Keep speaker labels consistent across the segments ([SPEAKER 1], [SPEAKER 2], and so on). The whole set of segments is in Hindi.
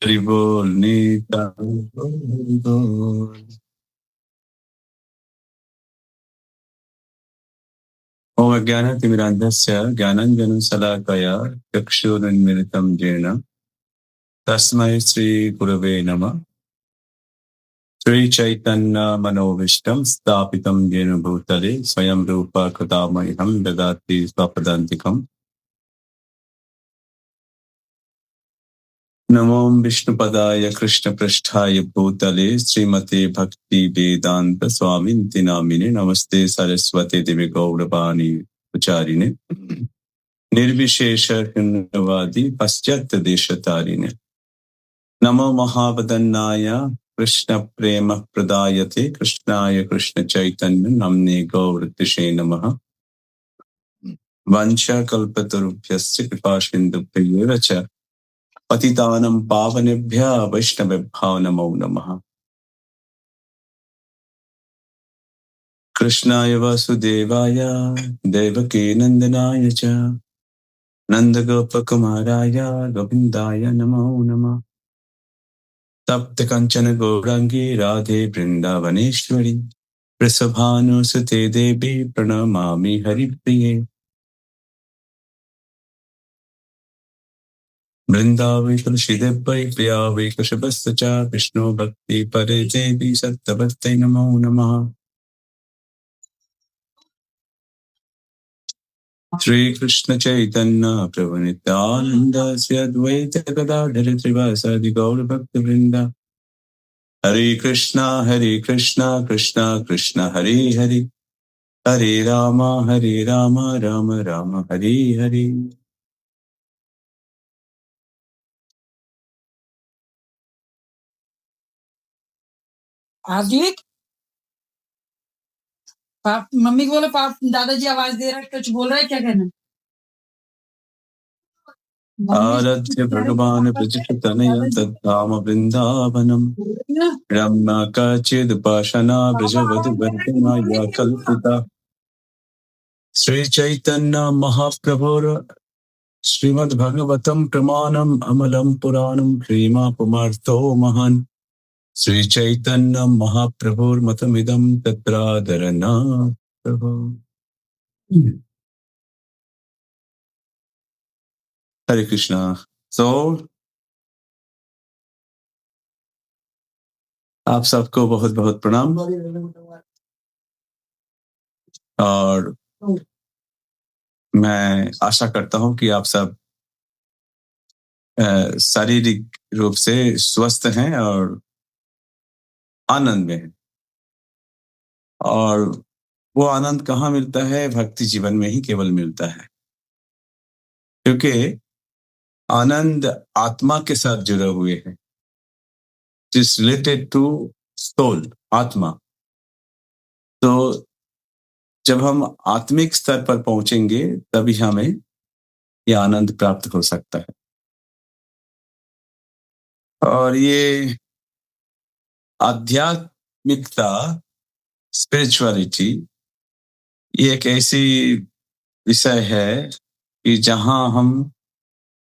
[SPEAKER 1] हरि बोल निताई हरि बोल। ओम अज्ञानतिमिरान्धस्य ज्ञानाञ्जनशलाकया चक्षुरुन्मिलितं येन तस्मै श्रीगुरवे नमः। श्रीचैतन्यमनोभीष्टं स्थापितं येन भूतले स्वयं रूपा कदामह्यं ददाति स्वपदान्तिकम्। नमो विष्णुपदाय कृष्णपृष्ठाय भूतले श्रीमते भक्ति वेदांत स्वामिन्ति नामिने। नमस्ते सरस्वती देवी गौरवाणी उचारिणे निर्विशेष शून्यवादी पश्चात देशतारिणे। नमो महावदन्नाय कृष्ण प्रेम प्रदायते कृष्णाय कृष्ण चैतन्य नाम्ने गौरतिशे नमः। वंशा कल्पतरुभ्यश्च कृपा सिन्धुभ्यैव च पतितानं पावनेभ्यः वैष्णवेभ्यो नमो नमः। कृष्णाय वासुदेवाय देवकी नंदनाय च नंदगोपकुमाराय गोविन्दाय नमो नमः। तप्त कंचन गौरांगी राधे वृंदावनेश्वरी वृषभानुसुते देवी प्रणमामि हरिप्रिये। वृंदावै तुलसीदेवै प्रिया वै कृष्णस्य च विष्णु भक्ति परे देवी सत्यवत्यै नमो नमः। श्री कृष्ण चैतन्य प्रभु नित्यानंद श्री अद्वैत गदाधर श्रीवासादि गौर भक्त वृंद। हरे कृष्णा कृष्णा कृष्णा हरे हरे हरे राम राम राम हरे हरे।
[SPEAKER 2] आजी पाप मम्मी को बोलो पाप दादाजी आवाज दे रहा है कुछ बोल रहा है क्या कहना
[SPEAKER 1] आराध्य भगवान ब्रजतनय तद्धाम वृंदावनम रम्या काचिदुपासना ब्रजवधु वर्धना या कल्पिता। श्री चैतन्य महाप्रभुर श्रीमद्भगवतं प्रमाणम् अमलं पुराणं प्रेमापुमार्तो महान्। श्री चैतन्य महाप्रभुर्मतमिदं तत्रादरना प्रभु। हरे कृष्णा। तो आप सबको बहुत बहुत प्रणाम। और मैं आशा करता हूं कि आप सब शारीरिक रूप से स्वस्थ हैं और आनंद में हैं। और वो आनंद कहाँ मिलता है? भक्ति जीवन में ही केवल मिलता है, क्योंकि आनंद आत्मा के साथ जुड़े हुए हैं। It is related to soul, आत्मा। तो जब हम आत्मिक स्तर पर पहुंचेंगे तभी हमें यह आनंद प्राप्त हो सकता है। और ये आध्यात्मिकता, स्पिरिचुअलिटी, ये एक ऐसी विषय है कि जहां हम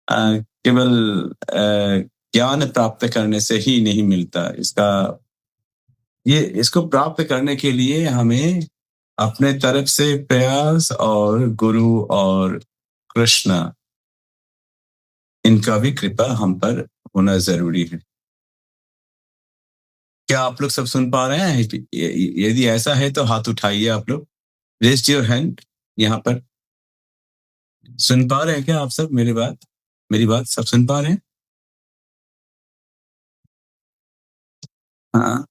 [SPEAKER 1] केवल ज्ञान प्राप्त करने से ही नहीं मिलता। इसको प्राप्त करने के लिए हमें अपने तरफ से प्रयास और गुरु और कृष्ण, इनका भी कृपा हम पर होना जरूरी है। क्या आप लोग सब सुन पा रहे हैं? यदि ऐसा है तो हाथ उठाइए आप लोग, रेज योर हैंड। यहाँ पर सुन पा रहे हैं क्या आप सब? मेरी बात सब सुन पा रहे हैं? हाँ,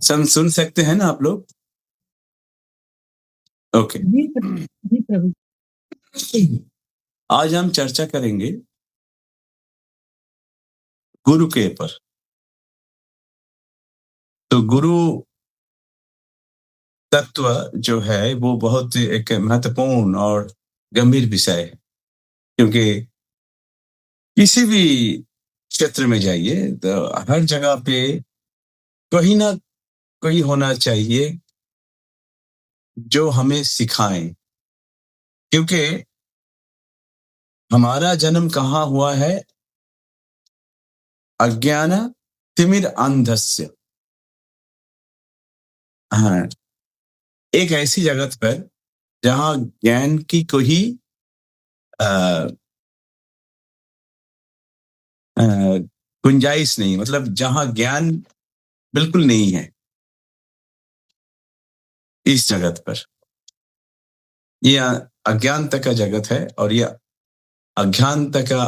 [SPEAKER 1] सब सुन सकते हैं ना आप लोग? ओके। आज हम चर्चा करेंगे गुरु के ऊपर। तो गुरु तत्व जो है वो बहुत एक महत्वपूर्ण और गंभीर विषय है, क्योंकि किसी भी क्षेत्र में जाइए तो हर जगह पे कोई ना कोई होना चाहिए जो हमें सिखाए, क्योंकि हमारा जन्म कहाँ हुआ है? अज्ञान तिमिर अंधस्य। हाँ, एक ऐसी जगत पर जहां ज्ञान की कोई गुंजाइश नहीं, मतलब जहां ज्ञान बिल्कुल नहीं है इस जगत पर। यह अज्ञानता का जगत है और यह अज्ञानता का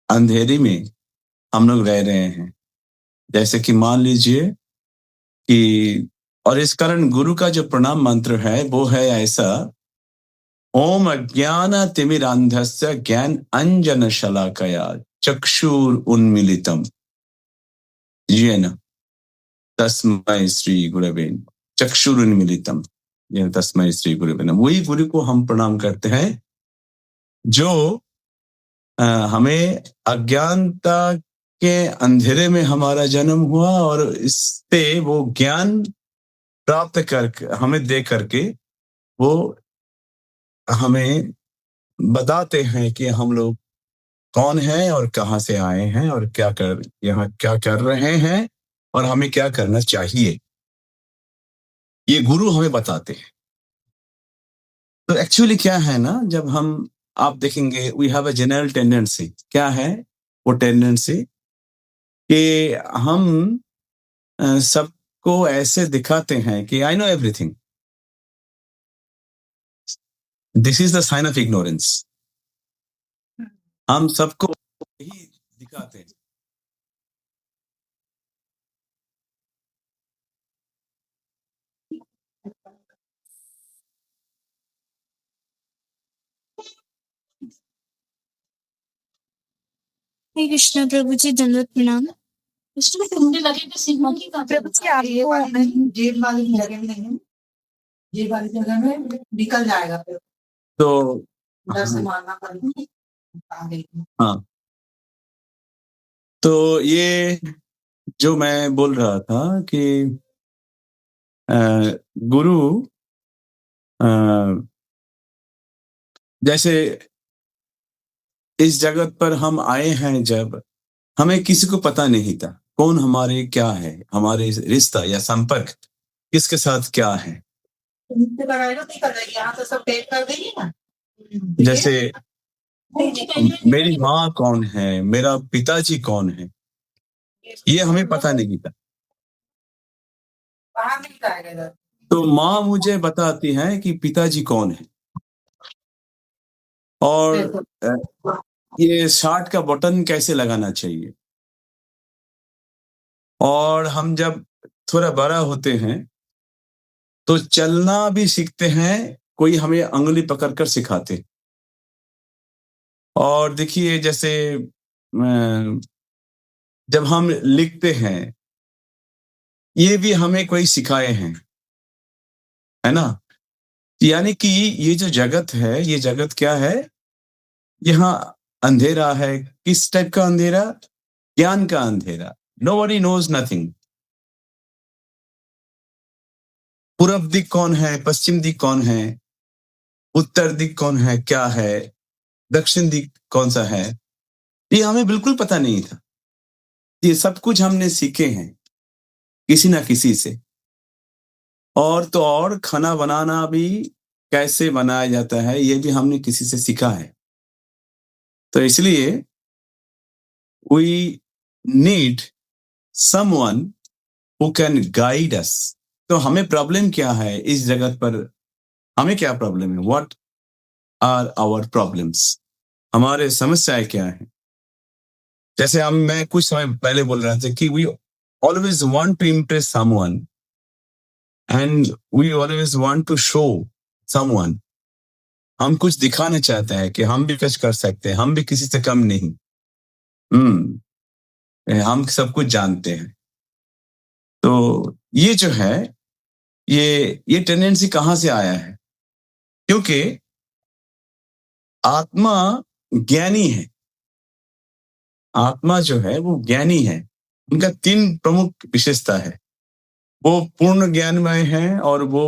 [SPEAKER 1] अंधेरी में हम लोग रह रहे हैं। जैसे कि मान लीजिए कि, और इस कारण गुरु का जो प्रणाम मंत्र है वो है ऐसा, ओम अज्ञान तिमिरांधस्य ज्ञान अंजन शलाकया चक्षुर उन्मीलितम येन तस्मै श्री गुरवे चक्षुर उन्मीलितम येन तस्मै श्री गुरवे नमः। वही गुरु को हम प्रणाम करते हैं जो हमें अज्ञानता के अंधेरे में हमारा जन्म हुआ और इससे वो ज्ञान प्राप्त कर हमें दे करके वो हमें बताते हैं कि हम लोग कौन हैं और कहाँ से आए हैं और यहाँ क्या कर रहे हैं और हमें क्या करना चाहिए। ये गुरु हमें बताते हैं। तो एक्चुअली क्या है ना, जब आप देखेंगे we have a general tendency. क्या है वो टेंडेंसी कि हम सबको ऐसे दिखाते हैं कि I know everything. This is the sign of ignorance. हम सबको यही दिखाते हैं।
[SPEAKER 3] हरे कृष्ण प्रभु जी, दंडवत प्रणाम।
[SPEAKER 2] इसमें कुंडे लगे थे सिंह की का
[SPEAKER 3] प्रभु जी आप
[SPEAKER 2] ये वाली नहीं, जेब वाली जगह में नहीं है, जेब वाली जगह में निकल जाएगा फिर
[SPEAKER 1] तो
[SPEAKER 2] उधर से मारना पड़ेगा।
[SPEAKER 1] हाँ, तो ये जो मैं बोल रहा था कि गुरु जैसे इस जगत पर हम आए हैं, जब हमें किसी को पता नहीं था कौन हमारे क्या है, हमारे रिश्ता या संपर्क किसके साथ क्या है।
[SPEAKER 2] यहाँ तो सब टेप कर देंगे ना।
[SPEAKER 1] जैसे मेरी माँ कौन है, मेरा पिताजी कौन है, ये हमें पता नहीं था।
[SPEAKER 2] बाहर नहीं जाएगा।
[SPEAKER 1] तो माँ मुझे बताती है कि पिताजी कौन है, और ये शर्ट का बटन कैसे लगाना चाहिए। और हम जब थोड़ा बड़ा होते हैं तो चलना भी सीखते हैं, कोई हमें अंगुली पकड़कर सिखाते। और देखिए जैसे जब हम लिखते हैं ये भी हमें कोई सिखाए हैं, है ना। यानी कि ये जो जगत है, ये जगत क्या है, यहाँ अंधेरा है। किस टाइप का अंधेरा? ज्ञान का अंधेरा। Nobody knows nothing. पूर्व दिक कौन है, पश्चिम दिक कौन है, उत्तर दिक कौन है, क्या है, दक्षिण दिक कौन सा है, ये हमें बिल्कुल पता नहीं था। ये सब कुछ हमने सीखे हैं किसी ना किसी से। और तो और खाना बनाना भी कैसे बनाया जाता है ये भी हमने किसी से सीखा है। तो इसलिए we need someone who can guide us। तो हमें प्रॉब्लम क्या है इस जगत पर, हमें क्या प्रॉब्लम है, what are our problems, हमारे समस्याएं क्या है। जैसे मैं कुछ समय पहले बोल रहा था कि we always want to impress someone and we always want to show someone। हम कुछ दिखाना चाहते हैं कि हम भी कुछ कर सकते हैं, हम भी किसी से कम नहीं। हम सब कुछ जानते हैं। तो ये जो है, ये टेंडेंसी कहां से आया है? क्योंकि आत्मा ज्ञानी है। आत्मा जो है वो ज्ञानी है। उनका 3 प्रमुख विशेषता है। वो पूर्ण ज्ञानमय है और वो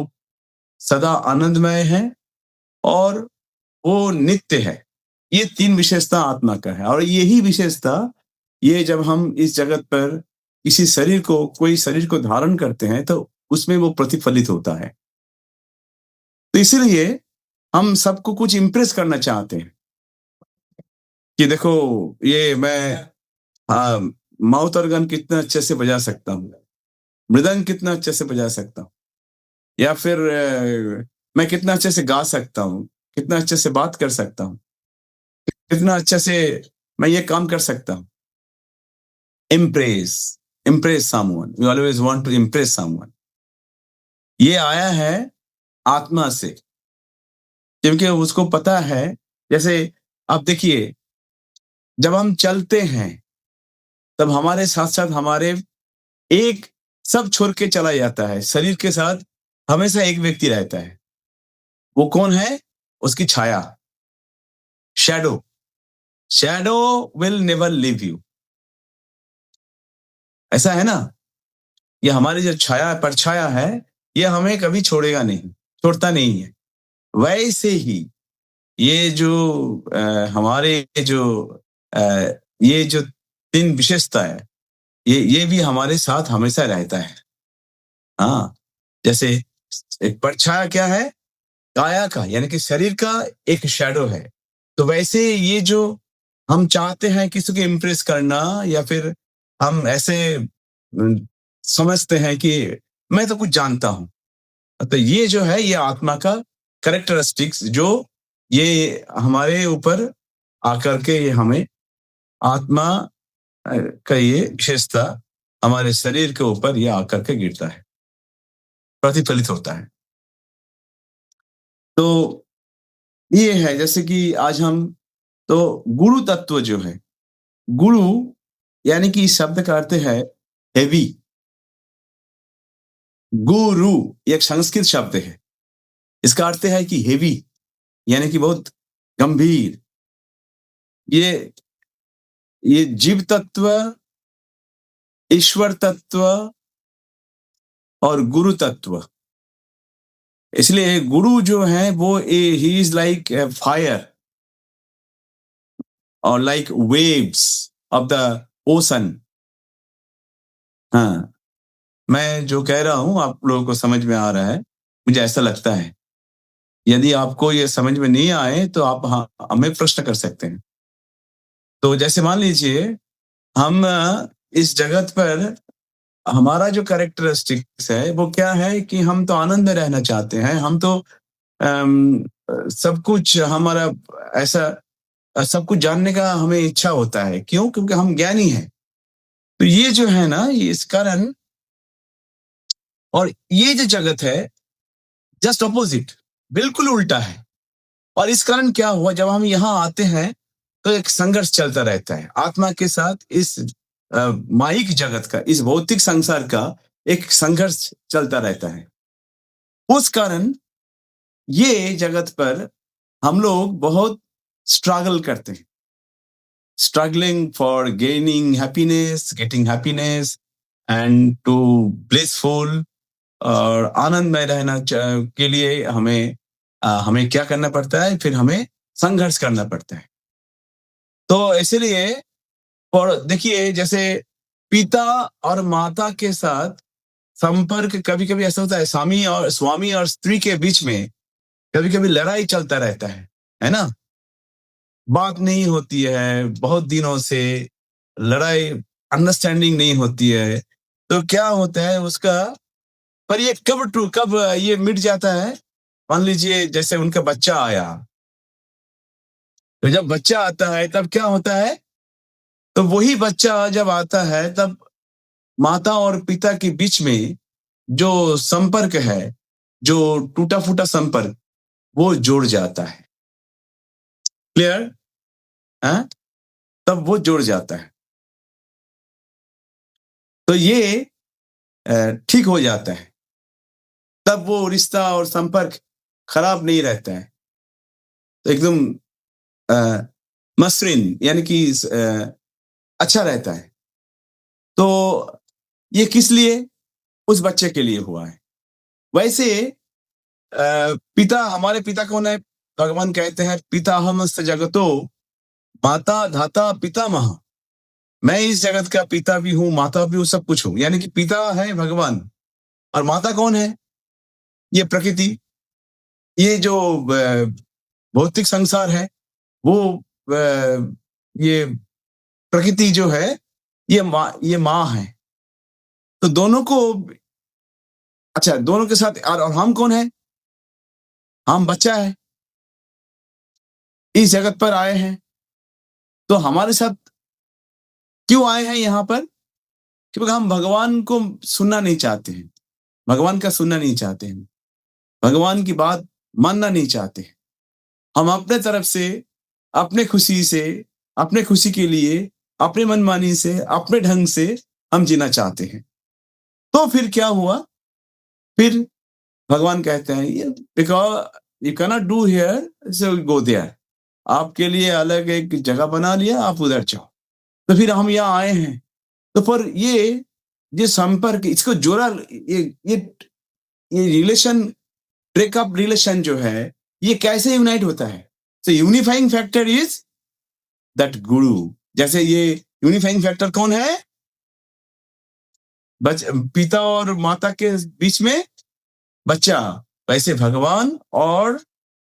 [SPEAKER 1] सदा आनंदमय है और वो नित्य है। ये 3 विशेषता आत्मा का है, और यही विशेषता ये जब हम इस जगत पर किसी शरीर को, कोई शरीर को धारण करते हैं तो उसमें वो प्रतिफलित होता है। तो इसीलिए हम सबको कुछ इम्प्रेस करना चाहते हैं कि देखो ये मैं माउथ ऑर्गन कितना अच्छे से बजा सकता हूँ, मृदंग कितना अच्छे से बजा सकता हूँ, या फिर मैं कितना अच्छे से गा सकता हूँ, कितना अच्छे से बात कर सकता हूँ, कितना अच्छे से मैं ये काम कर सकता हूँ। impress someone, you always want to impress someone। ये आया है आत्मा से, क्योंकि उसको पता है। जैसे आप देखिए, जब हम चलते हैं तब हमारे साथ साथ हमारे एक सब छोड़ के चला जाता है, शरीर के साथ हमेशा एक व्यक्ति रहता है। वो कौन है? उसकी छाया, shadow will never leave you. ऐसा है ना, ये हमारी जो छाया, परछाया है, ये हमें कभी छोड़ेगा नहीं, छोड़ता नहीं है। वैसे ही ये जो हमारे ये जो 3 विशेषता है, ये भी हमारे साथ हमेशा रहता है। हाँ, जैसे एक परछाया क्या है? काया का, यानी कि शरीर का एक शैडो है। तो वैसे ये जो हम चाहते हैं किसी को इम्प्रेस करना, या फिर हम ऐसे समझते हैं कि मैं तो कुछ जानता हूं, तो ये जो है ये आत्मा का कैरेक्टरिस्टिक्स, जो ये हमारे ऊपर आकर के ये हमें आत्मा का ये विशेषता हमारे शरीर के ऊपर ये आकर के गिरता है, प्रतिफलित होता है। तो ये है जैसे कि आज हम तो गुरु तत्व जो है, गुरु यानी कि इस शब्द का अर्थ है हेवी। गुरु एक संस्कृत शब्द है, इसका अर्थ है कि हेवी, यानी कि बहुत गंभीर। ये जीव तत्व, ईश्वर तत्व और गुरु तत्व, इसलिए गुरु जो है वो ही इज लाइक फायर और like waves of the ocean. हाँ, मैं जो कह रहा हूं आप लोगों को समझ में आ रहा है, मुझे ऐसा लगता है। यदि आपको ये समझ में नहीं आए तो आप हमें प्रश्न कर सकते हैं। तो जैसे मान लीजिए हम इस जगत पर हमारा जो कैरेक्टरिस्टिक्स है वो क्या है कि हम तो आनंद में रहना चाहते हैं, हम तो सब कुछ हमारा ऐसा सब कुछ जानने का हमें इच्छा होता है। क्यों? क्योंकि हम ज्ञानी हैं। तो ये जो है ना, ये इस कारण, और ये जो जगत है जस्ट ऑपोजिट, बिल्कुल उल्टा है। और इस कारण क्या हुआ, जब हम यहाँ आते हैं तो एक संघर्ष चलता रहता है आत्मा के साथ। इस माइक जगत का, इस भौतिक संसार का एक संघर्ष चलता रहता है। उस कारण ये जगत पर हम लोग बहुत स्ट्रगल करते हैं, struggling for gaining happiness, getting happiness and to blissful. और आनंद में रहना के लिए हमें क्या करना पड़ता है? फिर हमें संघर्ष करना पड़ता है। तो इसलिए, और देखिए, जैसे पिता और माता के साथ संपर्क, कभी कभी ऐसा होता है स्वामी और स्त्री के बीच में कभी कभी लड़ाई चलता रहता है ना? बात नहीं होती है बहुत दिनों से, लड़ाई, अंडरस्टैंडिंग नहीं होती है। तो क्या होता है उसका, पर ये कब ये मिट जाता है? मान लीजिए जैसे उनका बच्चा आया, तो जब बच्चा आता है तब क्या होता है? तो वही बच्चा जब आता है तब माता और पिता के बीच में जो संपर्क है, जो टूटा फूटा संपर्क, वो जुड़ जाता है। क्लियर? तब वो जुड़ जाता है, तो ये ठीक हो जाता है। तब वो रिश्ता और संपर्क खराब नहीं रहता है, तो एकदम मसृण, यानी कि अच्छा रहता है। तो ये किस लिए? उस बच्चे के लिए हुआ है। वैसे पिता, हमारे पिता कौन है? भगवान कहते हैं पिता हमस्त जगतो माता धाता पितामह, मैं इस जगत का पिता भी हूं, माता भी हूं, सब कुछ हूं। यानी कि पिता है भगवान और माता कौन है? ये प्रकृति, ये जो भौतिक संसार है, वो ये प्रकृति जो है, ये माँ है। तो दोनों को, अच्छा, दोनों के साथ, और हम कौन है? हम बच्चा है, इस जगत पर आए हैं। तो हमारे साथ क्यों आए हैं यहाँ पर? क्योंकि हम भगवान को सुनना नहीं चाहते हैं, भगवान का सुनना नहीं चाहते हैं, भगवान की बात मानना नहीं चाहते हैं। हम अपने तरफ से, अपने खुशी से, अपने खुशी के लिए, अपने मनमानी से, अपने ढंग से हम जीना चाहते हैं। तो फिर क्या हुआ? फिर भगवान कहते हैं, ये because you can not do here, so go there. आपके लिए अलग एक जगह बना लिया, आप उधर जाओ। तो फिर हम यहाँ आए हैं। तो पर ये संपर्क, इसको जोड़ा, ये रिलेशन, ब्रेकअप रिलेशन जो है, ये कैसे यूनाइट होता है? सो यूनिफाइंग फैक्टर इज दैट गुरु। जैसे ये यूनिफाइंग फैक्टर कौन है? पिता और माता के बीच में बच्चा, वैसे भगवान और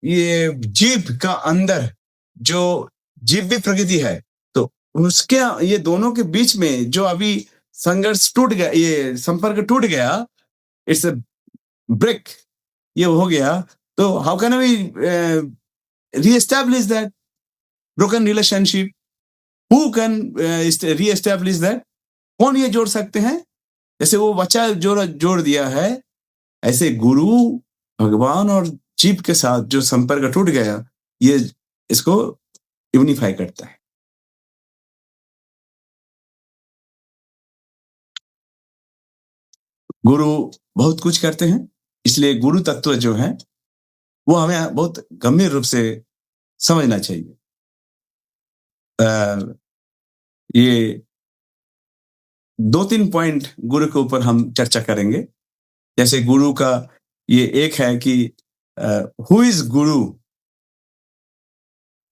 [SPEAKER 1] ये जीव का अंदर जो जीव भी प्रकृति है, तो उसके, ये दोनों के बीच में जो अभी संघर्ष टूट गया, ये संपर्क टूट गया, इट्स अ ब्रेक, ये हो गया। तो how can we reestablish that broken relationship? Who can reestablish that? कौन ये जोड़ सकते हैं? जैसे वो बच्चा जोड़ दिया है, ऐसे गुरु, भगवान और जीव के साथ जो संपर्क टूट गया, ये इसको यूनिफाई करता है। गुरु बहुत कुछ करते हैं, इसलिए गुरु तत्व जो है वो हमें बहुत गंभीर रूप से समझना चाहिए। ये 2-3 पॉइंट गुरु के ऊपर हम चर्चा करेंगे। जैसे गुरु का ये एक है कि who is guru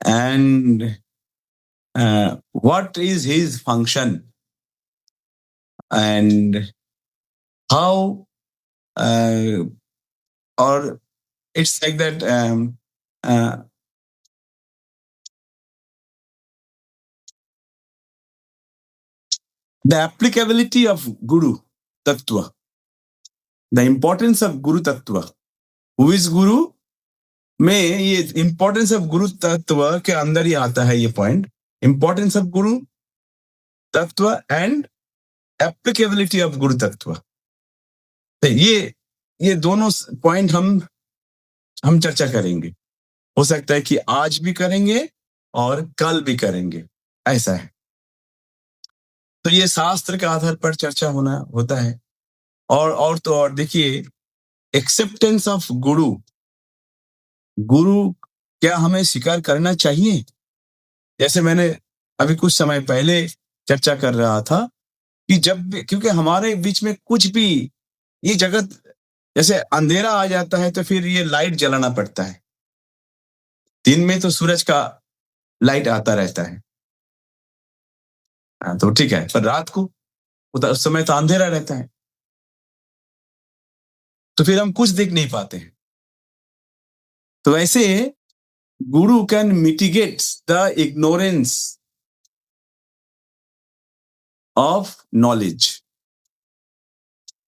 [SPEAKER 1] and what is his function and how, और it's like that the applicability of Guru Tattva, the importance of Guru Tattva. Who is Guru? में ये importance of Guru Tattva के अंदर ही आता है ये point, importance of Guru Tattva and applicability of Guru Tattva. तो ये दोनों point हम चर्चा करेंगे। हो सकता है कि आज भी करेंगे और कल भी करेंगे, ऐसा है। तो ये शास्त्र के आधार पर चर्चा होता है। और तो और देखिए, एक्सेप्टेंस ऑफ गुरु क्या हमें स्वीकार करना चाहिए? जैसे मैंने अभी कुछ समय पहले चर्चा कर रहा था कि क्योंकि हमारे बीच में कुछ भी, ये जगत जैसे अंधेरा आ जाता है तो फिर ये लाइट जलाना पड़ता है। दिन में तो सूरज का लाइट आता रहता है, तो ठीक है, पर रात को उस समय तो अंधेरा रहता है, तो फिर हम कुछ देख नहीं पाते हैं। तो ऐसे गुरु can mitigate the ignorance of knowledge.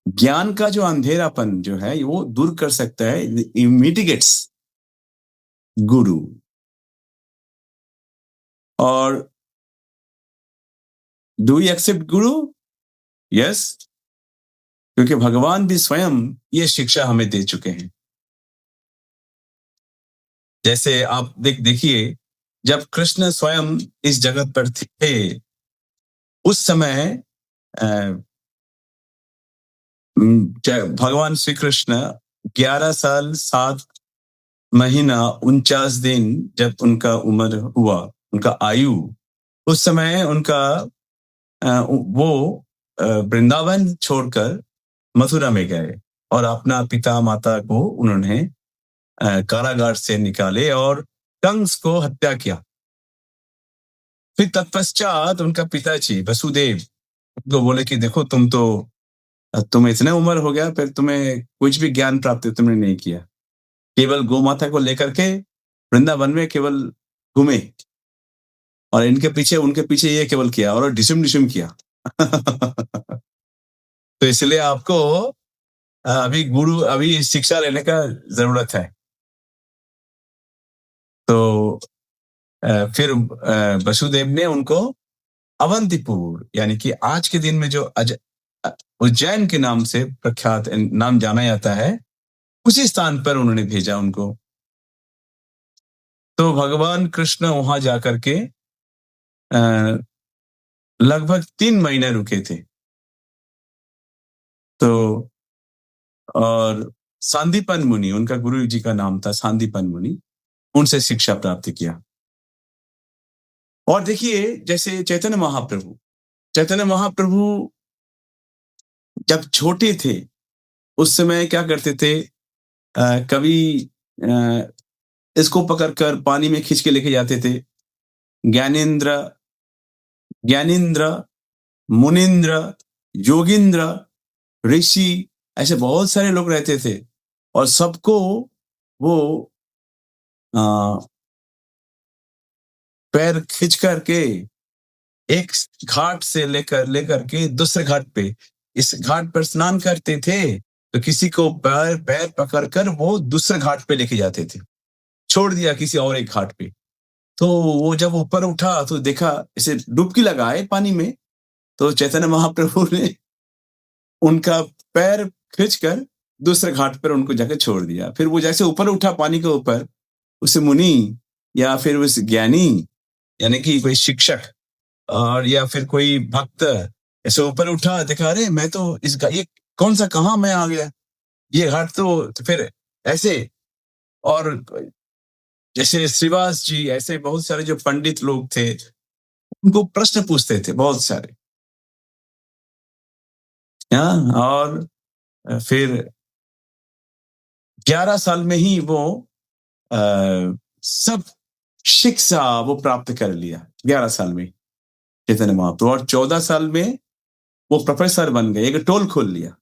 [SPEAKER 1] ज्ञान का जो अंधेरापन जो है वो दूर कर सकता है, मिटिगेट्स गुरु। और do you accept Guru? Yes, क्योंकि भगवान भी स्वयं ये शिक्षा हमें दे चुके हैं। जैसे आप देखिए, जब कृष्ण स्वयं इस जगत पर थे, उस समय भगवान श्री कृष्ण 11 साल 7 महीना 49 दिन जब उनका उम्र हुआ, उनका आयु, उस समय उनका वो वृंदावन छोड़कर मथुरा में गए और अपना पिता माता को उन्होंने कारागार से निकाले और कंस को हत्या किया। फिर तत्पश्चात उनका पिताजी वसुदेव उनको बोले कि देखो तुम इतने उम्र हो गया, फिर तुम्हें कुछ भी ज्ञान प्राप्त तुमने नहीं किया, केवल गौ माता को लेकर के वृंदावन में केवल घूमे और उनके पीछे ये केवल किया और डिसम किया। तो इसलिए आपको अभी शिक्षा लेने का जरूरत है। तो फिर वसुदेव ने उनको अवंतीपुर, यानी कि आज के दिन में जो उज्जैन के नाम से प्रख्यात नाम जाना जाता है, उसी स्थान पर उन्होंने भेजा उनको। तो भगवान कृष्ण वहां जाकर के लगभग 3 महीने रुके थे। तो और सांदीपन मुनि, उनका गुरु जी का नाम था सांदीपन मुनि, उनसे शिक्षा प्राप्त किया। और देखिए जैसे चैतन्य महाप्रभु जब छोटे थे उस समय क्या करते थे, कभी इसको पकड़कर पानी में खींच के लेके जाते थे। ज्ञानेंद्र, मुनिंद्र, योगिंद्र, ऋषि, ऐसे बहुत सारे लोग रहते थे और सबको वो पैर खींच करके एक घाट से लेकर के दूसरे घाट पे, इस घाट पर स्नान करते थे तो किसी को पैर पकड़कर वो दूसरे घाट पे लेके जाते थे, छोड़ दिया किसी और एक घाट पे। तो वो जब ऊपर उठा तो देखा इसे डुबकी लगाए पानी में, तो चैतन्य महाप्रभु ने उनका पैर खींचकर दूसरे घाट पर उनको जाकर छोड़ दिया। फिर वो जैसे ऊपर उठा पानी के ऊपर, उस मुनि या फिर उस ज्ञानी, यानी कि कोई शिक्षक और या फिर कोई भक्त ऐसे ऊपर उठा, देखा अरे मैं तो ये कौन सा, कहाँ मैं आ गया, ये घाट तो फिर ऐसे। और जैसे श्रीवास जी, ऐसे बहुत सारे जो पंडित लोग थे उनको प्रश्न पूछते थे बहुत सारे। और फिर 11 साल में ही वो सब शिक्षा वो प्राप्त कर लिया, 11 साल में चैतन्य महाप्रभु। और 14 साल में वो प्रोफेसर बन गए, एक टोल खोल लिया,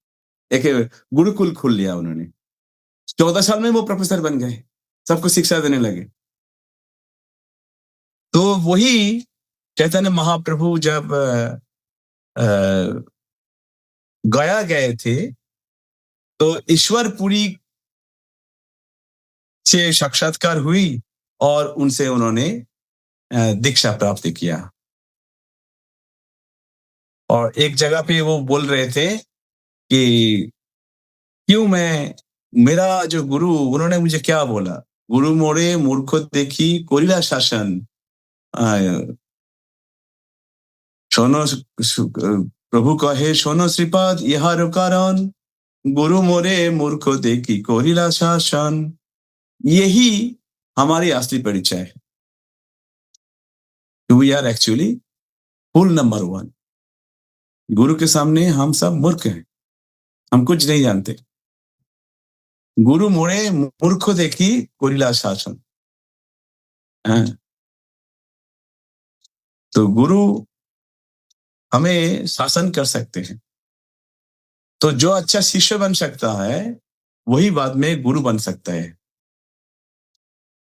[SPEAKER 1] एक गुरुकुल खोल लिया उन्होंने। 14 साल में वो प्रोफेसर बन गए, सबको शिक्षा देने लगे। तो वही चैतन्य महाप्रभु जब गया गए थे तो ईश्वरपुरी से साक्षात्कार हुई और उनसे उन्होंने दीक्षा प्राप्त किया। और एक जगह पे वो बोल रहे थे कि क्यों मेरा जो गुरु, उन्होंने मुझे क्या बोला, गुरु मोरे मूर्ख देखी कोरिला शासन, सोनो प्रभु कहे सोनो श्रीपाद यह कारण, गुरु मोरे मूर्ख देखी कोरिला शासन। यही हमारी असली परिचय है। We are actually full number 1। गुरु के सामने हम सब मूर्ख हैं, हम कुछ नहीं जानते। गुरु मोरे मूर्ख देखी कोरिला शासन। तो गुरु हमें शासन कर सकते हैं। तो जो अच्छा शिष्य बन सकता है वही बाद में गुरु बन सकता है,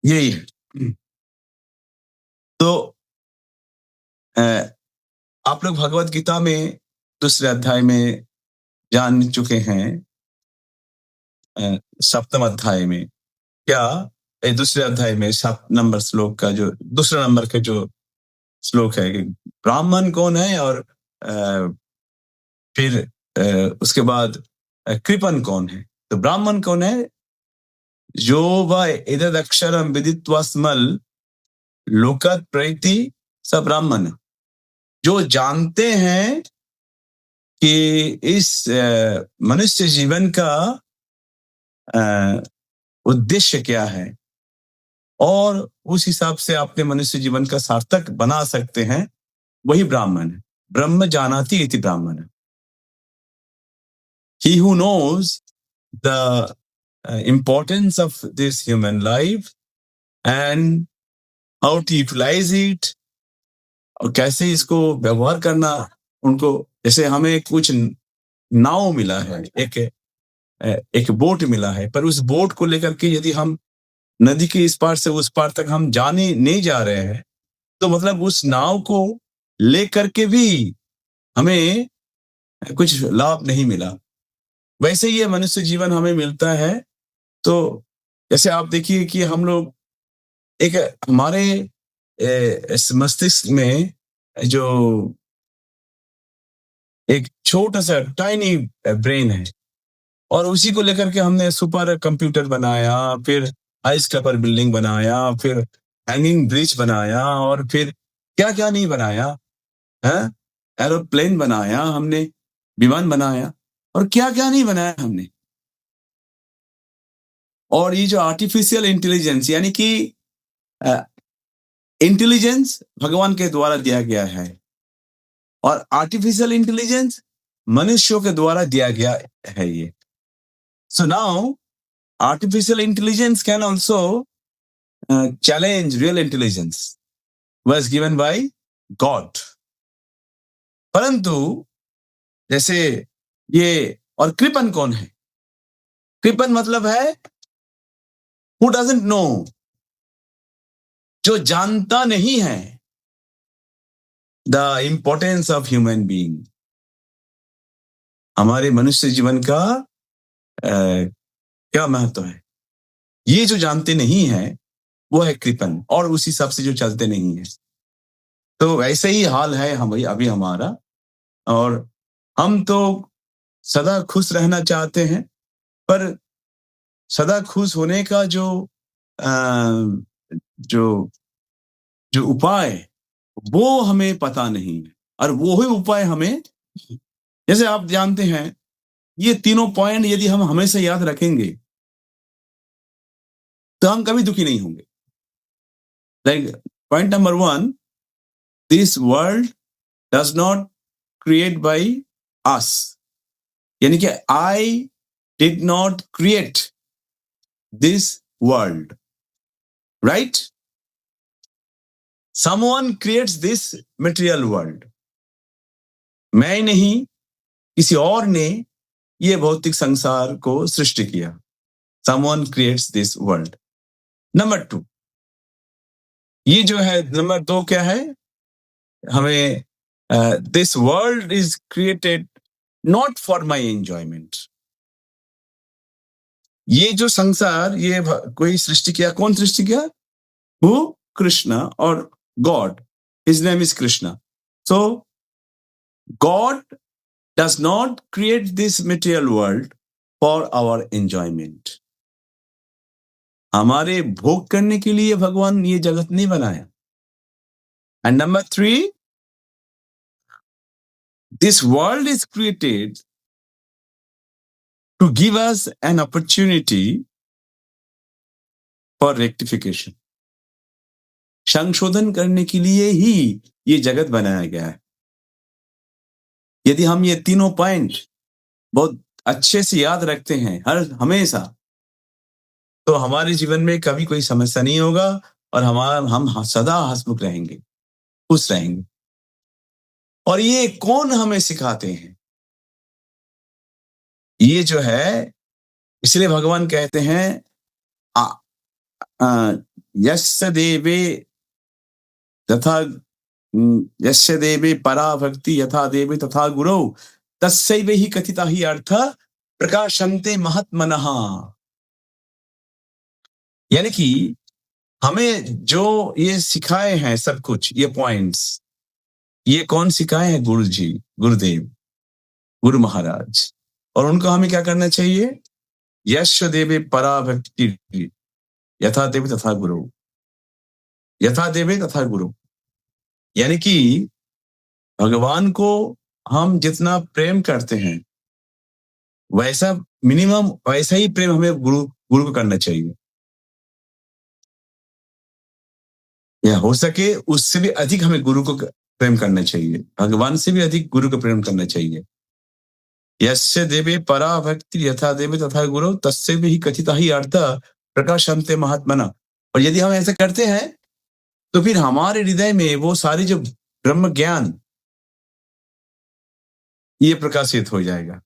[SPEAKER 1] यही है। तो आप लोग भगवत गीता में दूसरे अध्याय में जान चुके हैं, 7वें अध्याय में, क्या दूसरे अध्याय में 7 नंबर श्लोक का जो दूसरा नंबर के जो श्लोक है कि ब्राह्मण कौन है और फिर उसके बाद कृपण कौन है। तो ब्राह्मण कौन है, जो वह एतद् अक्षरम विदित्वा स्मल लोकात् प्रैति स ब्राह्मण, जो जानते हैं कि इस मनुष्य जीवन का उद्देश्य क्या है और उस हिसाब से अपने मनुष्य जीवन का सार्थक बना सकते हैं, वही ब्राह्मण है। ब्रह्म जानाति इति ब्राह्मण। He who knows the importance of this human life and how to utilize it, और कैसे इसको व्यवहार करना उनको, जैसे हमें कुछ नाव मिला है, एक बोट मिला है, पर उस बोट को लेकर के यदि हम नदी के इस पार से उस पार तक हम जाने नहीं जा रहे हैं, तो मतलब उस नाव को लेकर के भी हमें कुछ लाभ नहीं मिला। वैसे ही ये मनुष्य जीवन हमें मिलता है। तो जैसे आप देखिए कि हम लोग एक हमारे इस मस्तिष्क में जो एक छोटा सा टाइनी ब्रेन है, और उसी को लेकर के हमने सुपर कंप्यूटर बनाया, फिर हाई स्कैपर बिल्डिंग बनाया, फिर हैंगिंग ब्रिज बनाया, और फिर क्या क्या नहीं बनाया है, एरोप्लेन बनाया हमने, विमान बनाया, और क्या क्या नहीं बनाया हमने। और ये जो आर्टिफिशियल इंटेलिजेंस यानी कि इंटेलिजेंस भगवान के द्वारा दिया गया है, और आर्टिफिशियल इंटेलिजेंस मनुष्यों के द्वारा दिया गया है ये। So now artificial intelligence can also challenge real intelligence was given by God. परंतु जैसे ये, और कृपन कौन है? कृपन मतलब है who doesn't know, जो जानता नहीं है the importance of human being, हमारे मनुष्य जीवन का क्या महत्व है, ये जो जानते नहीं है वो है कृपन, और उसी हिसाब से जो चलते नहीं है। तो वैसे ही हाल है हम अभी हमारा, और हम तो सदा खुश रहना चाहते हैं, पर सदा खुश होने का जो जो उपाय वो हमें पता नहीं है, और वो ही उपाय हमें, जैसे आप जानते हैं, ये तीनों पॉइंट यदि हम हमेशा याद रखेंगे तो हम कभी दुखी नहीं होंगे। Like point number 1, this world does not create by us, यानी कि I did not create this world, right? Someone creates this material world. मैं नहीं, किसी और ने ये भौतिक संसार को सृष्टि किया। Someone creates this world. Number 2, ये जो है नंबर 2 क्या है, हमें this world is created not for my enjoyment. ये जो संसार ये कोई सृष्टि किया, कौन सृष्टि किया? वो कृष्णा, और God, his name is Krishna. So God does not create this material world for our enjoyment. हमारे भोग करने के लिए भगवान ये जगत नहीं बनाया। And number 3, this world is created to give us an opportunity for rectification. संशोधन करने के लिए ही ये जगत बनाया गया है। यदि हम ये तीनों पॉइंट बहुत अच्छे से याद रखते हैं हमेशा, तो हमारे जीवन में कभी कोई समस्या नहीं होगा, और हम सदा हंसमुख रहेंगे, खुश रहेंगे। और ये कौन हमें सिखाते हैं? ये जो है, इसलिए भगवान कहते हैं यस्य देवे तथा यस्य देवे परा भक्ति यथा देवे तथा गुरौ तस्यैव हि कथिता हि अर्थ प्रकाशन्ते महात्मनः। यानी कि हमें जो ये सिखाए हैं सब कुछ, ये पॉइंट्स, ये कौन सिखाए हैं? गुरु जी, गुरुदेव, गुरु महाराज। और उनको हमें क्या करना चाहिए? यस्य देवे परा भक्ति यथा देवे तथा गुरु, यथा देवे तथा गुरु। यानी कि भगवान को हम जितना प्रेम करते हैं, वैसा मिनिमम वैसा ही प्रेम हमें गुरु को करना चाहिए, या हो सके उससे भी अधिक हमें गुरु को प्रेम करना चाहिए, भगवान से भी अधिक गुरु को प्रेम करना चाहिए। यस्य देवे परा भक्ति यथा देवे तथा गुरु तस्य भी कथिता ही अर्थ प्रकाशन्ते महात्मना। और यदि हम ऐसा करते हैं तो फिर हमारे हृदय में वो सारी जो ब्रह्म ज्ञान ये प्रकाशित हो जाएगा।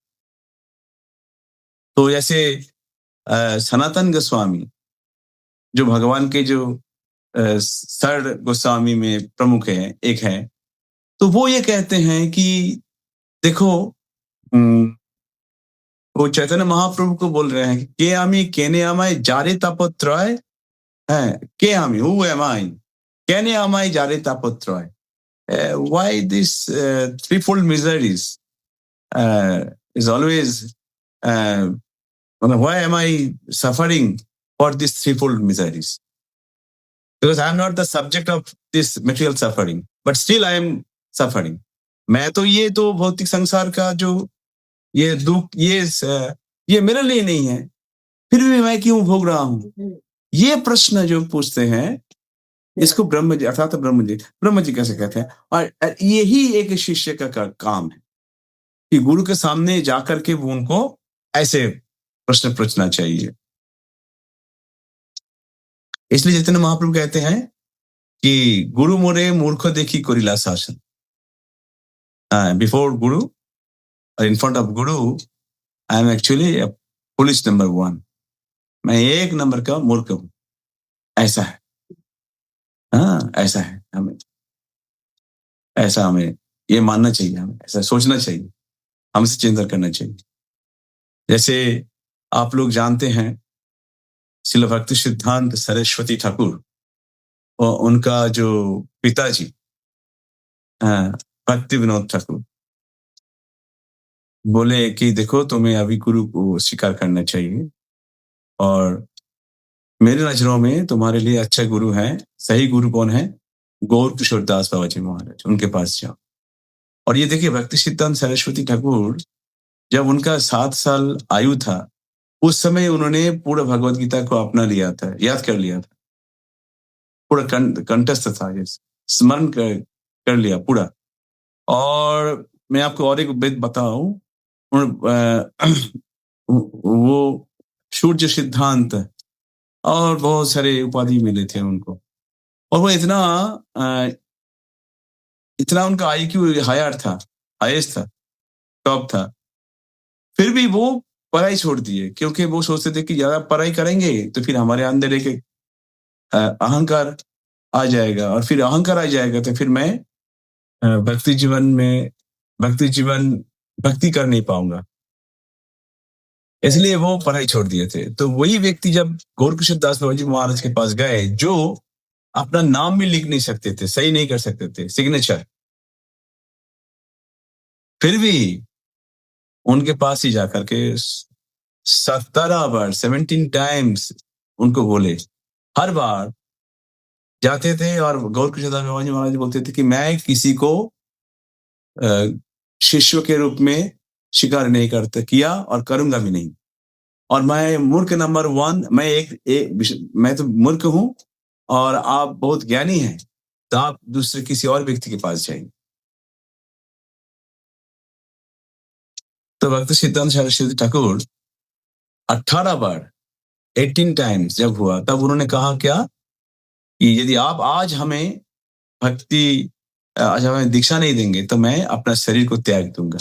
[SPEAKER 1] तो जैसे सनातन गोस्वामी जो भगवान के जो सर गोस्वामी में प्रमुख है, एक है, तो वो ये कहते हैं कि देखो वो चैतन्य महाप्रभु को बोल रहे हैं के आमी केने आमाय जारे तापत्रय है, के आमी हु एम आई केने आमाय जारे तापत्रय, why this threefold miseries is always why am I suffering for these threefold miseries? Because I am not the subject of this material suffering, but still I am suffering. मैं तो ये तो भौतिक संसार का जो ये दुख ये मेरे लिए नहीं है, फिर भी मैं क्यों भोग रहा हूं? ये प्रश्न जो पूछते हैं इसको ब्रह्म जी अर्थात ब्रह्म जी कैसे कहते हैं? और यही एक शिष्य का काम है कि गुरु के सामने जाकर के वो उनको ऐसे प्रश्न पूछना चाहिए। इसलिए चैतन्य महाप्रभु कहते हैं कि गुरु मोरे मूर्ख देखी कोरिला शासन। बिफोर गुरु और in front of Guru I am actually police number 1, मैं 1 नंबर का मूर्ख हूं। ऐसा है, हाँ ऐसा है, हमें ये मानना चाहिए, हमें ऐसा सोचना चाहिए, हमसे चिंतन करना चाहिए। जैसे आप लोग जानते हैं श्रील भक्ति सिद्धांत सरस्वती ठाकुर और उनका जो पिताजी भक्ति विनोद ठाकुर बोले कि देखो तुम्हें अभी गुरु को स्वीकार करना चाहिए और मेरे नजरों में तुम्हारे लिए अच्छा गुरु है, सही गुरु कौन है? गौर किशोर दास बाबा जी महाराज, उनके पास जाओ। और ये देखिए भक्ति सिद्धांत सरस्वती ठाकुर जब उनका 7 साल आयु था उस समय उन्होंने पूरा भगवत गीता को अपना लिया था, याद कर लिया था, पूरा कंठस्थ था, स्मरण कर लिया पूरा। और मैं आपको और एक बात बताऊं, वो सूर्य सिद्धांत और बहुत सारे उपाधि मिले थे उनको, और वो इतना उनका IQ हायर था, हाईएस्ट था, टॉप था, फिर भी वो पढ़ाई छोड़ दिए क्योंकि वो सोचते थे कि ज्यादा पढ़ाई करेंगे तो फिर हमारे अंदर एक अहंकार आ जाएगा, और फिर अहंकार आ जाएगा तो फिर मैं भक्ति कर नहीं पाऊंगा, इसलिए वो पढ़ाई छोड़ दिए थे। तो वही व्यक्ति जब गौर किशोर दास बाबा जी महाराज के पास गए, जो अपना नाम भी लिख नहीं सकते थे, सही नहीं कर सकते थे सिग्नेचर, फिर भी उनके पास ही जाकर के 17 बार 17 टाइम्स उनको बोले, हर बार जाते थे और गौर किशोर दास बाबा जी महाराज बोलते थे कि मैं किसी को शिष्य के रूप में स्वीकार नहीं किया और करूंगा भी नहीं, और मैं मूर्ख नंबर 1, मैं तो मूर्ख हूं और आप बहुत ज्ञानी हैं, तो आप दूसरे किसी और व्यक्ति के पास जाएंगे। तो भक्ति सिद्धांत सरस्वती ठाकुर 18 बार 18 टाइम्स जब हुआ तब उन्होंने कहा क्या कि यदि आप आज हमें दीक्षा नहीं देंगे तो मैं अपना शरीर को त्याग दूंगा।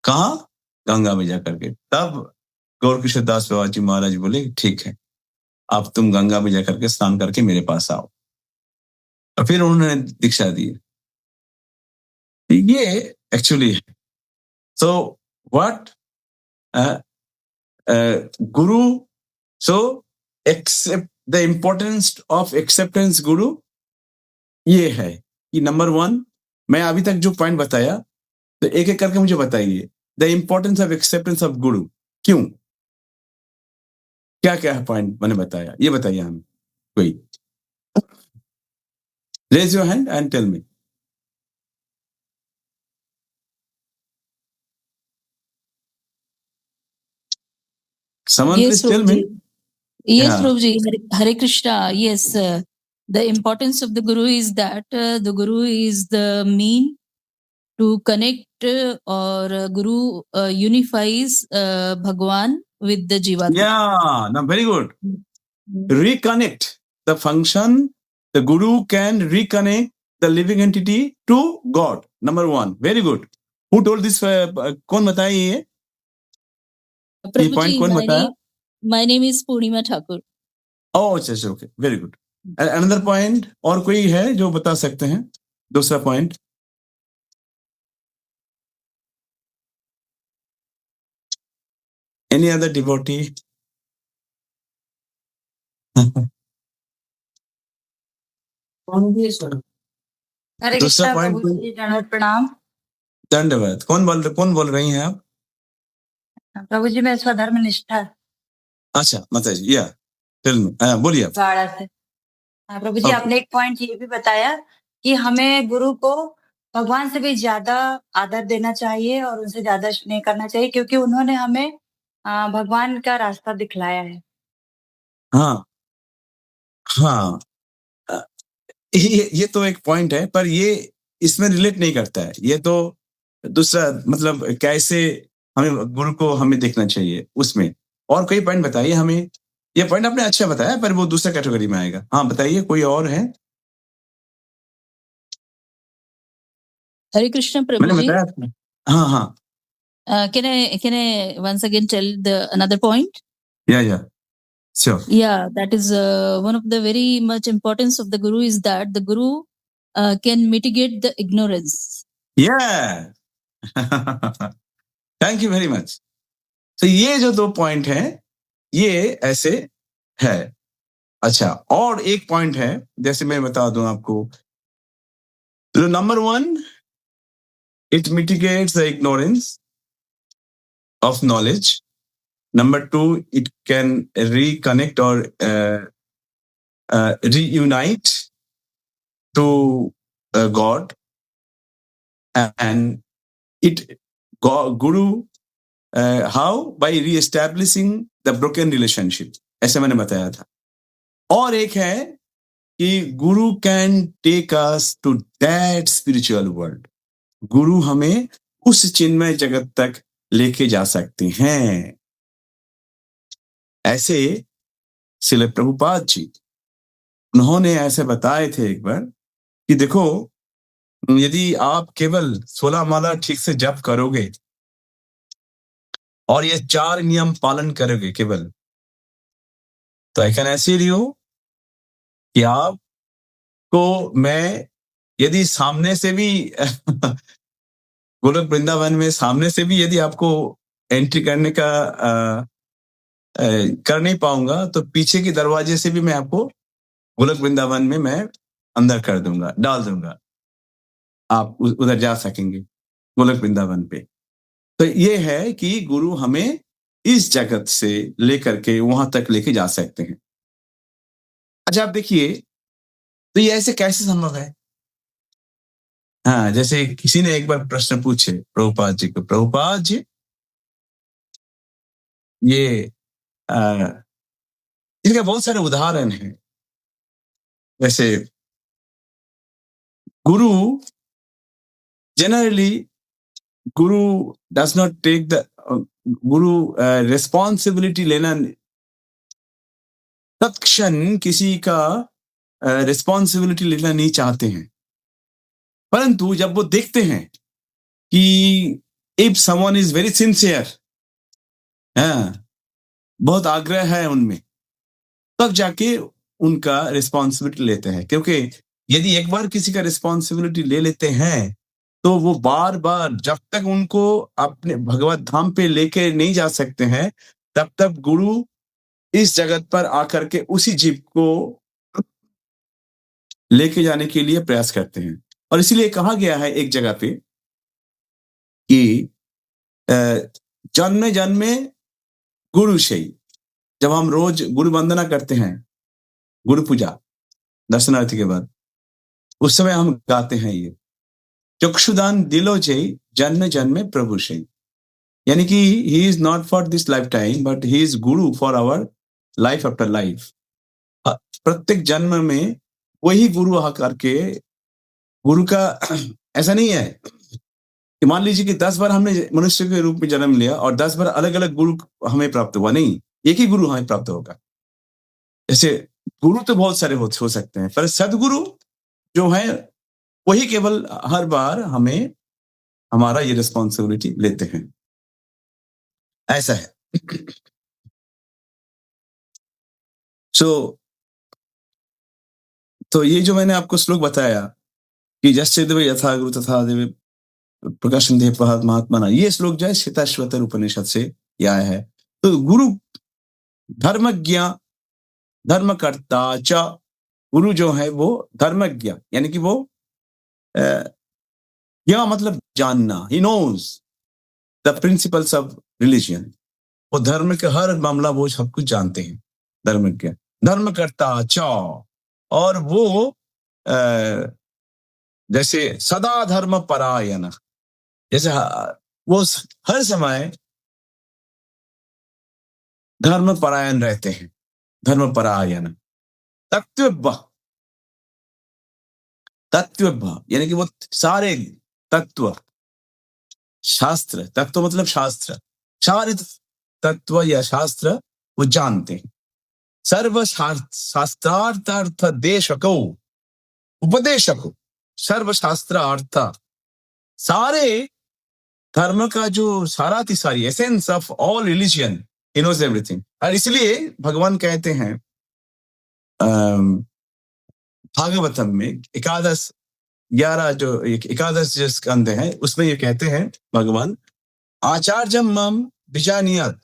[SPEAKER 1] कहाँ? गंगा में जाकर के। तब गौर किशोर दास बाबा जी महाराज बोले ठीक है, अब तुम गंगा में जाकर के स्नान करके मेरे पास आओ, और फिर उन्होंने दीक्षा दी। ये actually so what guru, so accept the importance of acceptance guru ये है कि नंबर 1, मैं अभी तक जो पॉइंट बताया तो एक एक करके मुझे बताइए, the importance of acceptance of गुरु, क्यों, क्या क्या है पॉइंट मैंने बताया, ये बताइए हमें कोई। Raise your hand and tell me. Someone please tell me.
[SPEAKER 4] Yes,
[SPEAKER 1] Yeah.
[SPEAKER 4] Prabhuji, Hare Krishna. Yes, the importance of the Guru is that the Guru is the mean to connect, or Guru unifies Bhagwan with the Jivatma.
[SPEAKER 1] Yeah, now very good. Reconnect the function. The Guru can reconnect the living entity to God. Number one. Very good. Who told this? कौन बताया ये
[SPEAKER 4] प्रभु
[SPEAKER 1] point
[SPEAKER 4] जी,
[SPEAKER 1] कौन बताया?
[SPEAKER 4] my name is Purnima Thakur.
[SPEAKER 1] Oh, अच्छा, okay. Very good. Another point, और कोई है जो बता सकते हैं? दूसरा point. Any other devotee?
[SPEAKER 5] हरे
[SPEAKER 1] दूसरा
[SPEAKER 5] कृष्णा
[SPEAKER 1] point
[SPEAKER 5] प्रभु जी, दंडवत प्रणाम।
[SPEAKER 1] दंडवत। कौन बोल रही हैं आप?
[SPEAKER 5] प्रभु जी, मैं स्वधर्म निष्ठा
[SPEAKER 1] अच्छा, माता जी, या बोलिए आप।
[SPEAKER 5] वाड़ा से। प्रभु जी,
[SPEAKER 1] Okay.
[SPEAKER 5] आपने एक पॉइंट ये भी बताया कि हमें गुरु को भगवान से भी ज्यादा आदर देना चाहिए और उनसे ज्यादा स्नेह करना चाहिए, क्योंकि उन्होंने हमें भगवान का रास्ता दिखलाया है।
[SPEAKER 1] हाँ, ये तो एक पॉइंट है, पर ये इसमें रिलेट नहीं करता है। ये तो दूसरा, मतलब कैसे हमें गुरु को हमें देखना चाहिए उसमें। और कोई पॉइंट बताइए हमें। ये पॉइंट आपने अच्छा बताया, पर वो दूसरा कैटेगरी में आएगा। हाँ, बताइए, कोई और है?
[SPEAKER 4] हरे कृष्ण प्रभु
[SPEAKER 1] मैंने
[SPEAKER 4] जी,
[SPEAKER 1] बताया आपको। हाँ,
[SPEAKER 4] can I once again tell the another point?
[SPEAKER 1] या sure.
[SPEAKER 4] Yeah, that is one of the very much importance of the guru is that the guru can mitigate the ignorance.
[SPEAKER 1] Yeah. Thank you very much. तो ये जो दो पॉइंट हैं, ये ऐसे है। अच्छा, और एक पॉइंट है, जैसे मैं बता दूं आपको। तो number 1, it mitigates the ignorance of knowledge. Number 2, it can reconnect or reunite to God, and Guru, how? By re-establishing the broken relationship. ऐसे मैंने बताया था। और एक है कि guru can take us to that spiritual world. गुरु हमें उस चिन्मय जगत तक लेके जा सकते हैं। ऐसे श्रील प्रभुपाद जी, उन्होंने ऐसे बताए थे एक बार कि देखो, यदि आप केवल 16 माला ठीक से जप करोगे और ये 4 नियम पालन करोगे केवल, तो आई कैन एश्योर यू कि आपको मैं यदि सामने से भी गोलोक वृंदावन में सामने से भी यदि आपको एंट्री करने का कर नहीं पाऊंगा, तो पीछे के दरवाजे से भी मैं आपको गोलोक वृंदावन में मैं अंदर कर दूंगा, डाल दूंगा। आप उधर जा सकेंगे गोलोक वृंदावन पे। तो ये है कि गुरु हमें इस जगत से लेकर के वहां तक लेके जा सकते हैं। अच्छा, आप देखिए, तो ये ऐसे कैसे संभव है? हाँ, जैसे किसी ने एक बार प्रश्न पूछे प्रभुपाद जी को, प्रभुपाद जी, ये इसके बहुत सारे उदाहरण हैं। जैसे गुरु generally, Guru does not take the Guru responsibility लेना, तत्क्षण किसी का रिस्पॉन्सिबिलिटी लेना नहीं चाहते हैं। परंतु जब वो देखते हैं कि if someone is very sincere, बहुत आग्रह है उनमें, तब जाके उनका रिस्पॉन्सिबिलिटी लेते हैं। क्योंकि यदि एक बार किसी का रिस्पॉन्सिबिलिटी ले लेते हैं, तो वो बार बार जब तक उनको अपने भगवत धाम पे लेके नहीं जा सकते हैं, तब तक गुरु इस जगत पर आकर के उसी जीव को लेके जाने के लिए प्रयास करते हैं। और इसीलिए कहा गया है एक जगह पे कि जन्मे जन्मे गुरु से, जब हम रोज गुरु वंदना करते हैं, गुरु पूजा दर्शनार्थी के बाद, उस समय हम गाते हैं ये चक्षुदान दिलो जय जन्म जन्मे प्रभु से। यानी कि he is not for this life time, but he is guru for our life after life. प्रत्येक जन्म में वही गुरु आकर के, गुरु का ऐसा नहीं है कि मान लीजिए कि 10 बार हमने मनुष्य के रूप में जन्म लिया और 10 बार अलग अलग गुरु हमें प्राप्त हुआ। नहीं, एक ही गुरु हमें प्राप्त होगा। जैसे गुरु तो बहुत सारे हो सकते हैं, पर सदगुरु जो है वही केवल हर बार हमें हमारा ये रिस्पॉन्सिबिलिटी लेते हैं। ऐसा है। तो ये जो मैंने आपको श्लोक बताया कि जस्य देव यथा गुरु तथा देव प्रकाशन देव महात्मा, ये श्लोक जो है श्वेताश्वतर उपनिषद से ये आया है। तो गुरु धर्मज्ञ धर्मकर्ता च, गुरु जो है वो धर्मज्ञ, यानी कि वो ज्ञ मतलब जानना, he knows the principles of religion. वो धर्म के हर मामला वो सब कुछ जानते हैं, धर्मज्ञ। धर्मकर्ता च, और वो जैसे सदा धर्म परायण, जैसे वो हर समय धर्म परायण रहते हैं, धर्म परायण। तत्व यानी कि वो सारे तत्व, शास्त्र, तत्व मतलब शास्त्र, सारे तत्व या शास्त्र वो जानते हैं। सर्व शास्त्रार्थ देशको उपदेशको, सर्व शास्त्र अर्थ, सारे धर्म का जो साराती सारी essence of all religion, he knows everything. और इसलिए भगवान कहते हैं भागवतम में 11 जो एकादश जो स्कंद है उसमें ये कहते हैं भगवान, आचार्यम मम विजानीयात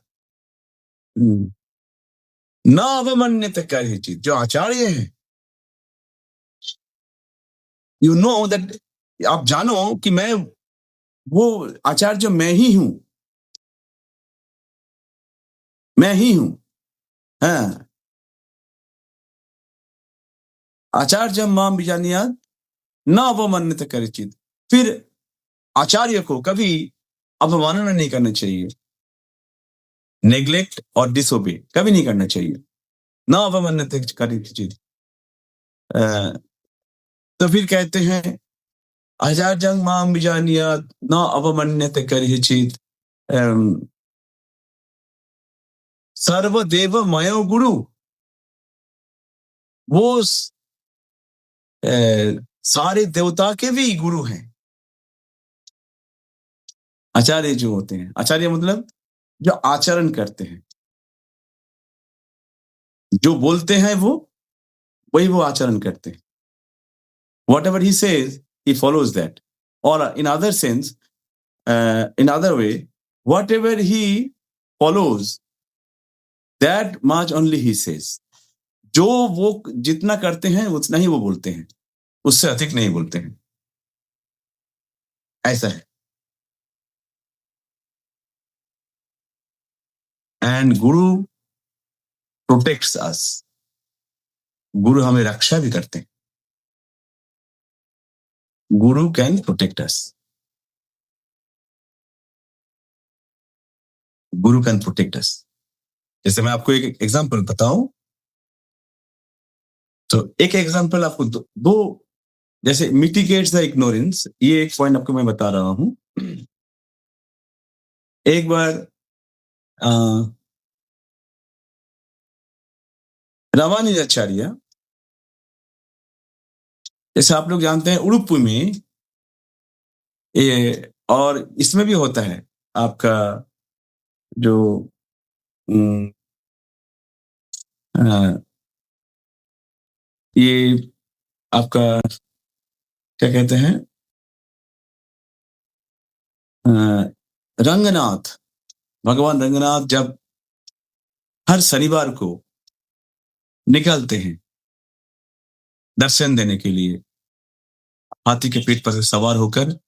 [SPEAKER 1] न अवमन्यते करिचित। जो आचार्य है, यू नो दैट, आप जानो कि मैं वो आचार्य मैं ही हूं, मैं ही हूं। हाँ, आचार्य माम विजानीयात न अवमानित करिचित। फिर आचार्य को कभी अवमानना नहीं करना चाहिए, नेग्लेक्ट और डिसोबे कभी नहीं करना चाहिए, न अवमानित करिचित। तो फिर कहते हैं आचार्य माम विजानीयात न अवमानित करिचित सर्वदेव मयो गुरु। वो सारे देवता के भी गुरु हैं आचार्य जो होते हैं। आचार्य मतलब जो आचरण करते हैं, जो बोलते हैं वही वो आचरण करते हैं। Whatever he says, he follows that. Or in other sense, in other way, whatever he follows, that much only he says. जो वो जितना करते हैं उतना ही वो बोलते हैं, उससे अधिक नहीं बोलते हैं। ऐसा है। And Guru protects us. गुरु हमें रक्षा भी करते हैं। गुरु can protect us. Guru can protect us. जैसे मैं आपको एक एग्जांपल बताऊं, तो एक एग्जांपल आपको दो जैसे मिटिगेट्स द इग्नोरेंस, ये एक पॉइंट आपको मैं बता रहा हूं। एक बार रामानुजाचार्य, जैसे आप लोग जानते हैं उडुपी में ये, और इसमें भी होता है आपका जो ये आपका क्या कहते हैं, रंगनाथ, भगवान रंगनाथ जब हर शनिवार को निकलते हैं दर्शन देने के लिए हाथी के पीठ पर से सवार होकर,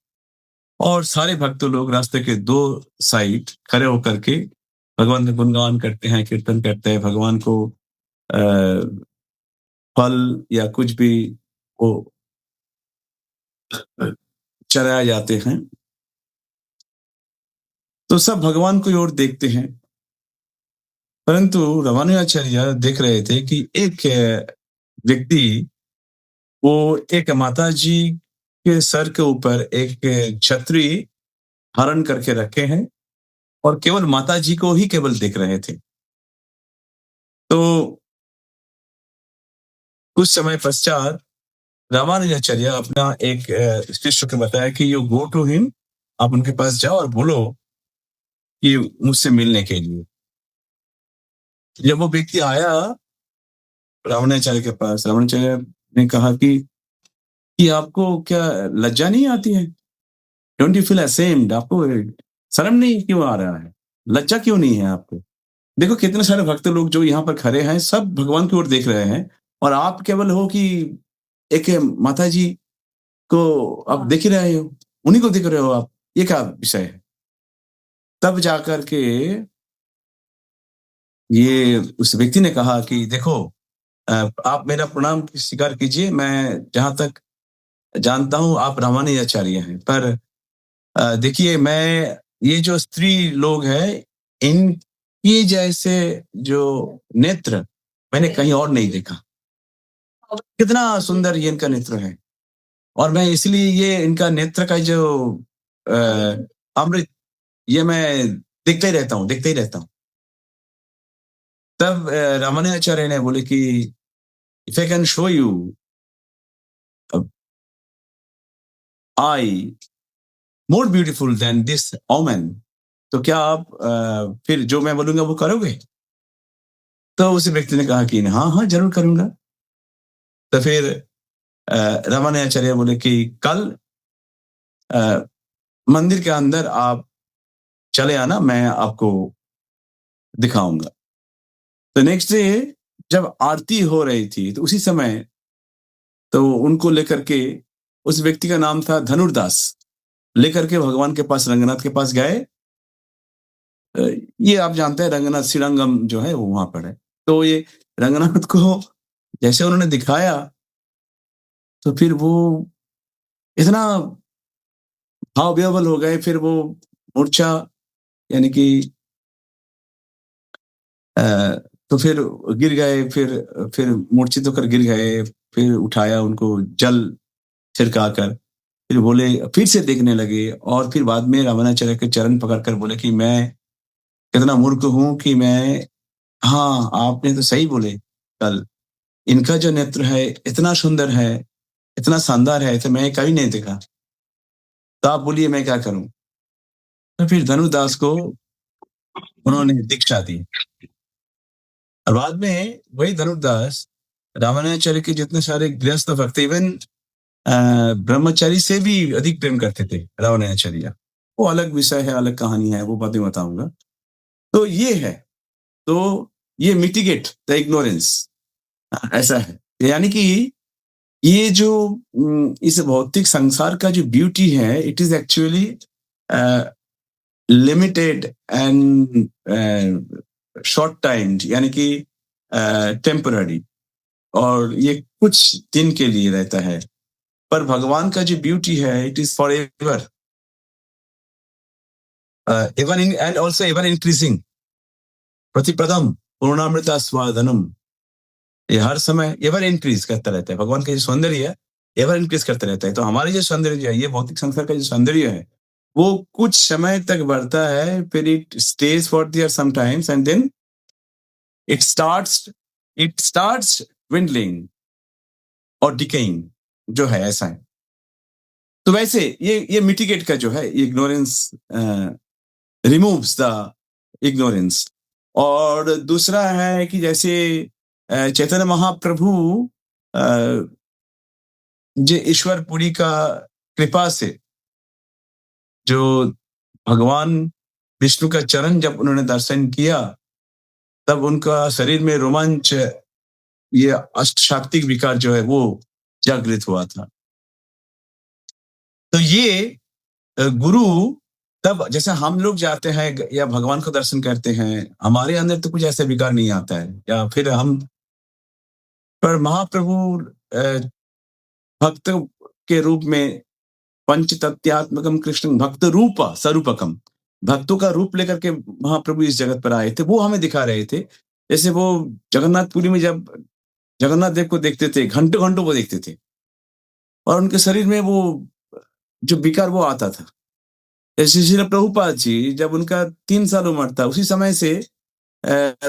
[SPEAKER 1] और सारे भक्त लोग रास्ते के दो साइड खड़े होकर के भगवान का गुणगान करते हैं, कीर्तन करते हैं, भगवान को फल या कुछ भी वो चढ़ाए जाते हैं। तो सब भगवान को ओर देखते हैं, परंतु रामानुजाचार्य देख रहे थे कि एक व्यक्ति वो एक माता जी के सर के ऊपर एक छतरी धारण करके रखे हैं और केवल माता जी को ही केवल देख रहे थे। तो कुछ समय पश्चात रामानुजाचार्य अपना एक शिष्य को बताया कि यू गो टू हिम, आप उनके पास जाओ और बोलो कि मुझसे मिलने के लिए। जब वो व्यक्ति आया रामानुजाचार्य के पास, रामानुजाचार्य ने कहा कि आपको क्या लज्जा नहीं आती है? Don't you feel ashamed? आपको शर्म नहीं क्यों आ रहा है? लज्जा क्यों नहीं है आपको? देखो कितने सारे भक्त लोग जो यहाँ पर खड़े हैं, सब भगवान की ओर देख रहे हैं और आप केवल हो कि एक माता जी को आप देख ही रहे हो, उन्हीं को देख रहे हो आप। ये क्या विषय है? तब जाकर के ये उस व्यक्ति ने कहा कि देखो आप मेरा प्रणाम स्वीकार कीजिए, मैं जहां तक जानता हूं आप रामानुजाचार्य हैं, पर देखिए मैं ये जो स्त्री लोग हैं इनके जैसे जो नेत्र मैंने कहीं और नहीं देखा। कितना सुंदर ये इनका नेत्र है और मैं इसलिए ये इनका नेत्र का जो अमृत ये मैं देखते ही रहता हूँ। तब रामानुजाचार्य ने बोले कि if I can show you I more beautiful then this ओमन, तो क्या आप फिर जो मैं बोलूंगा वो करोगे? तो उस व्यक्ति ने कहा कि हाँ हाँ जरूर करूंगा। तो फिर रामानुजाचार्य बोले कि कल मंदिर के अंदर आप चले आना, मैं आपको दिखाऊंगा। तो नेक्स्ट डे जब आरती हो रही थी तो उसी समय तो उनको लेकर के, उस व्यक्ति का नाम था धनुर्दास, लेकर के भगवान के पास रंगनाथ के पास गए। ये आप जानते हैं रंगनाथ श्रीरंगम जो है वो वहां पर है। तो ये रंगनाथ को जैसे उन्होंने दिखाया तो फिर वो इतना भाव विह्वल हो गए, फिर वो मूर्छा यानी कि तो फिर गिर गए, फिर मूर्छित होकर गिर गए, फिर उठाया उनको जल छिड़का कर, फिर बोले, फिर से देखने लगे और फिर बाद में रामानुजाचार्य के चरण पकड़कर बोले कि मैं कितना मूर्ख हूं कि मैं, हाँ आपने तो सही बोले कल, इनका जो नेत्र है इतना सुंदर है, इतना शानदार है, तो मैं कभी नहीं देखा। तो आप बोलिए मैं क्या करूं? तो फिर धनुदास को उन्होंने दीक्षा दी और बाद में वही धनुदास रामानुजाचार्य के जितने सारे गृहस्थ भक्त, इवन ब्रह्मचारी से भी अधिक प्रेम करते थे रामानुजाचार्य। वो अलग विषय है, अलग कहानी है, वो बातें बताऊंगा। तो ये है, तो ये मिटिगेट द इग्नोरेंस, ऐसा है। यानी कि ये जो इस भौतिक संसार का जो ब्यूटी है, it is actually limited and short time, यानी कि टेम्पररी, और ये कुछ दिन के लिए रहता है। पर भगवान का जो ब्यूटी है it is for ever, ever and also ever increasing, प्रतिपदम पूर्णामृता स्वादनम, ये हर समय एवर इंक्रीज करता रहता है। भगवान का जो सौंदर्य है एवर इंक्रीज करता रहता है। तो हमारी जो सौंदर्य है, ये भौतिक संसार का जो सौंदर्य है, वो कुछ समय तक बढ़ता है, फिर it stays for there sometimes and then it starts dwindling और डिकेइंग जो है, ऐसा है। तो वैसे ये मिटिगेट का जो है, इग्नोरेंस रिमूव्स द इग्नोरेंस। और दूसरा है कि जैसे चैतन्य महाप्रभु जो ईश्वरपुरी का कृपा से जो भगवान विष्णु का चरण जब उन्होंने दर्शन किया, तब उनका शरीर में रोमांच, ये अष्टशाक्तिक विकार जो है वो जागृत हुआ था। तो ये गुरु, तब जैसे हम लोग जाते हैं या भगवान को दर्शन करते हैं, हमारे अंदर तो कुछ ऐसा विकार नहीं आता है, या फिर हम, पर महाप्रभु भक्त के रूप में पंचतत्यात्मकम कृष्ण भक्त रूप स्वरूपकम, भक्तों का रूप लेकर के महाप्रभु इस जगत पर आए थे। वो हमें दिखा रहे थे। जैसे वो जगन्नाथपुरी में जब जगन्नाथ देव को देखते थे, घंटों घंटों वो देखते थे, और उनके शरीर में वो जो विकार वो आता था। जैसे श्री प्रभुपाद जी, जब उनका 3 साल उम्र था, उसी समय से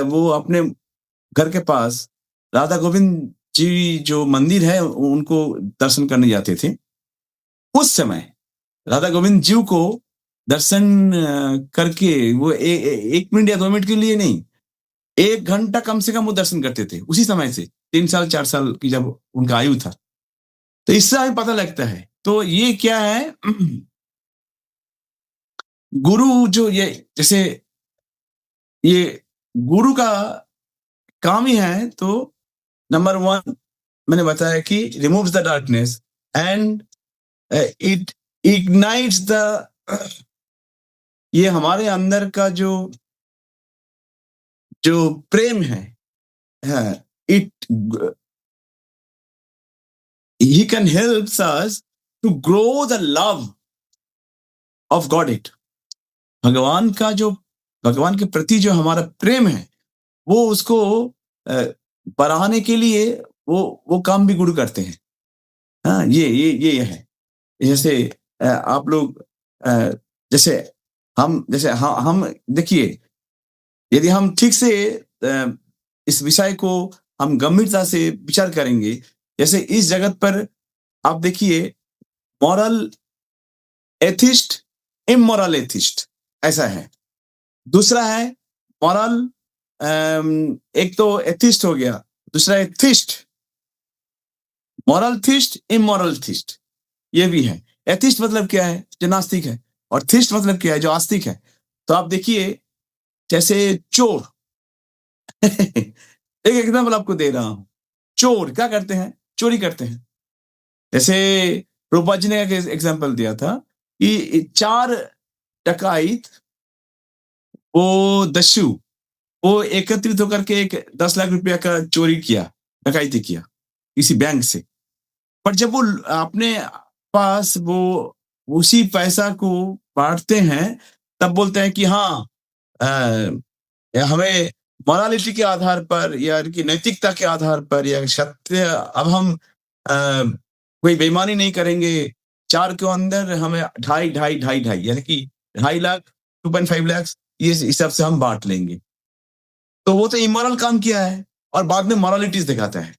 [SPEAKER 1] वो अपने घर के पास राधा गोविंद जी जो मंदिर है उनको दर्शन करने जाते थे, उस समय राधा गोविंद जी को दर्शन करके वो 1 मिनट या 2 मिनट के लिए नहीं, 1 घंटा कम से कम वो दर्शन करते थे उसी समय से, 3 साल 4 साल की जब उनका आयु था। तो इससे हमें पता लगता है। तो ये क्या है, गुरु जो ये जैसे ये गुरु का काम ही है, तो नंबर 1 मैंने बताया कि removes the darkness and it ignites the, ये हमारे अंदर का जो प्रेम है, it he can help us to grow the love of God it, भगवान के प्रति जो हमारा प्रेम है वो उसको बढ़ाने के लिए वो काम भी गुरु करते हैं। हाँ, ये है। जैसे आप लोग जैसे हम देखिए, यदि हम ठीक से इस विषय को हम गंभीरता से विचार करेंगे, जैसे इस जगत पर आप देखिए मॉरल एथिस्ट, इमोरल एथिस्ट, ऐसा है। दूसरा है मॉरल, एक तो एथिस्ट हो गया, दूसरा है थिस्ट, मॉरल थिस्ट, इमोरल थिस्ट, ये भी है। एथिस्ट मतलब क्या है, जो नास्तिक है, और थिस्ट मतलब क्या है, जो आस्तिक है। तो आप देखिए जैसे चोर एक एग्जाम्पल आपको दे रहा हूं, चोर क्या करते हैं, चोरी करते हैं। जैसे रूपा जी ने एक एग्जाम्पल दिया था कि 4 डकैत वो एकत्रित होकर के एक 10 लाख रुपया का चोरी किया, डकैती किया किसी बैंक से। पर जब वो अपने पास वो उसी पैसा को बांटते हैं, तब बोलते हैं कि हाँ हमें मोरालिटी के आधार पर या इनकी नैतिकता के आधार पर या सत्य, अब हम कोई बेईमानी नहीं करेंगे। 4 के अंदर हमें 2.5 यानी कि 2.5 लाख 2.5 लाख ये हिसाब से हम बांट लेंगे। तो वो तो इमोरल काम किया है और बाद में मोरालिटीज दिखाता है।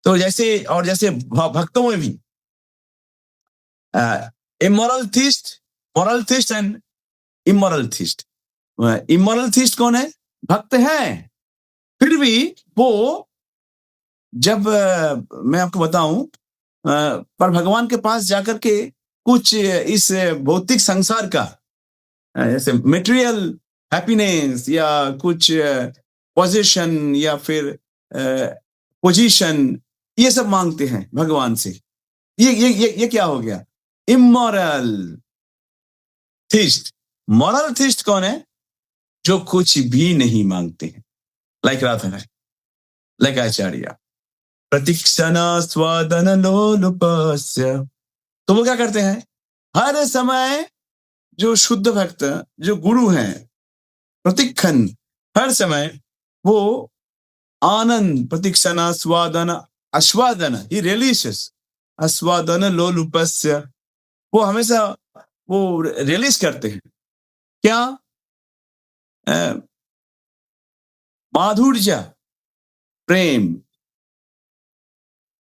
[SPEAKER 1] तो जैसे भक्तों में भी immoral theist, moral theist and immoral theist. Immoral theist कौन है, भक्त है, फिर भी वो जब मैं आपको बताऊं पर भगवान के पास जाकर के कुछ इस भौतिक संसार का जैसे मटेरियल हैप्पीनेस या कुछ पोजीशन या फिर पोजीशन, ये सब मांगते हैं भगवान से। ये क्या हो गया, इमोरल थिस्ट। मोरल थिस्ट कौन है, जो कुछ भी नहीं मांगते हैं, लाइक राधा है, लाइक आचार्य, प्रतीक्षणा स्वादन लोलुपस्य। तो वो क्या करते हैं, हर समय जो शुद्ध भक्त जो गुरु हैं, प्रतीक्षण, हर समय वो आनंद, प्रतीक्षणा स्वादन आस्वादन, ही रिलीजेस आस्वादन लोलुपस्य, वो हमेशा वो रिलीज करते हैं क्या, माधुर्य, प्रेम।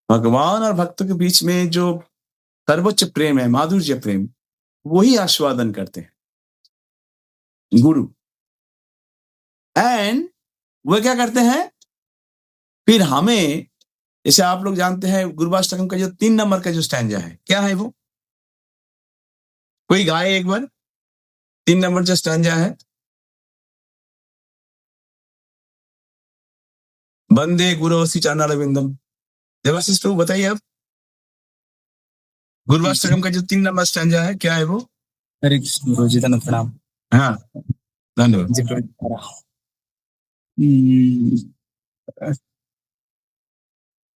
[SPEAKER 1] भगवान और भक्तों के बीच में जो सर्वोच्च प्रेम है, माधुर्य प्रेम, वही आस्वादन करते हैं गुरु। एंड वो क्या करते हैं, फिर हमें, जैसे आप लोग जानते हैं गुरुवाष्टकम का जो 3 नंबर का जो स्टैंजा है, क्या है वो, कोई गाए एक बार 3 नंबर जो स्टैंजा है। बंदे गुरु चरणारविंदम। देवाशीष प्रभु बताइए आप, गुरुवाष्टकम का जो 3 नंबर स्टैंजा है, क्या है वो।
[SPEAKER 6] हरे कृष्ण गुरु जी, धन्यवाद प्रणाम।
[SPEAKER 1] हाँ धन्यवाद
[SPEAKER 6] जी प्रभु।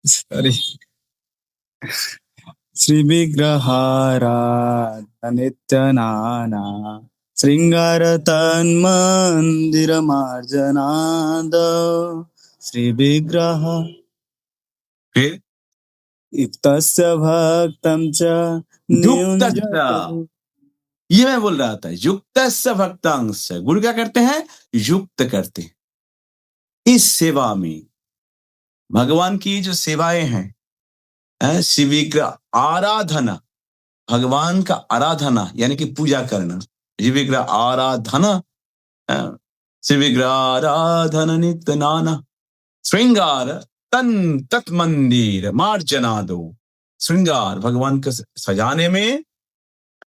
[SPEAKER 6] सॉरी। श्री विग्रहाराधन नित्यनाना श्रृंगार तन्मंदिर मार्जनाद श्री विग्रह
[SPEAKER 1] फिर
[SPEAKER 6] युक्तस्य भक्तं च
[SPEAKER 1] युक्तस्य, ये मैं बोल रहा था, युक्तस्य भक्तांश। गुरु क्या करते हैं, युक्त करते हैं इस सेवा में, भगवान की जो सेवाएं हैं, शिव विग्रह आराधना, भगवान का आराधना यानी कि पूजा करना, शिव विग्रह आराधना, शिव विग्रह आराधना नित्य नाना, श्रृंगार तन तत् मंदिर मार्जना दो। श्रृंगार भगवान को सजाने में,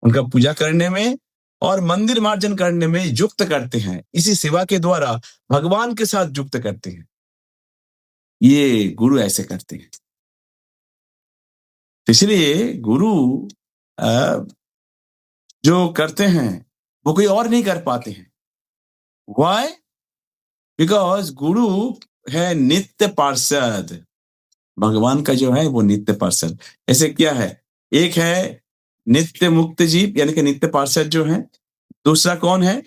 [SPEAKER 1] उनका पूजा करने में और मंदिर मार्जन करने में युक्त करते हैं। इसी सेवा के द्वारा भगवान के साथ युक्त करते हैं। ये गुरु ऐसे करते हैं। इसलिए गुरु जो करते हैं वो कोई और नहीं कर पाते हैं। Why? Because गुरु है नित्य पार्षद। भगवान का जो है वो नित्य पार्षद। ऐसे क्या है, एक है नित्य मुक्त जीव यानी कि नित्य पार्षद जो है, दूसरा कौन है,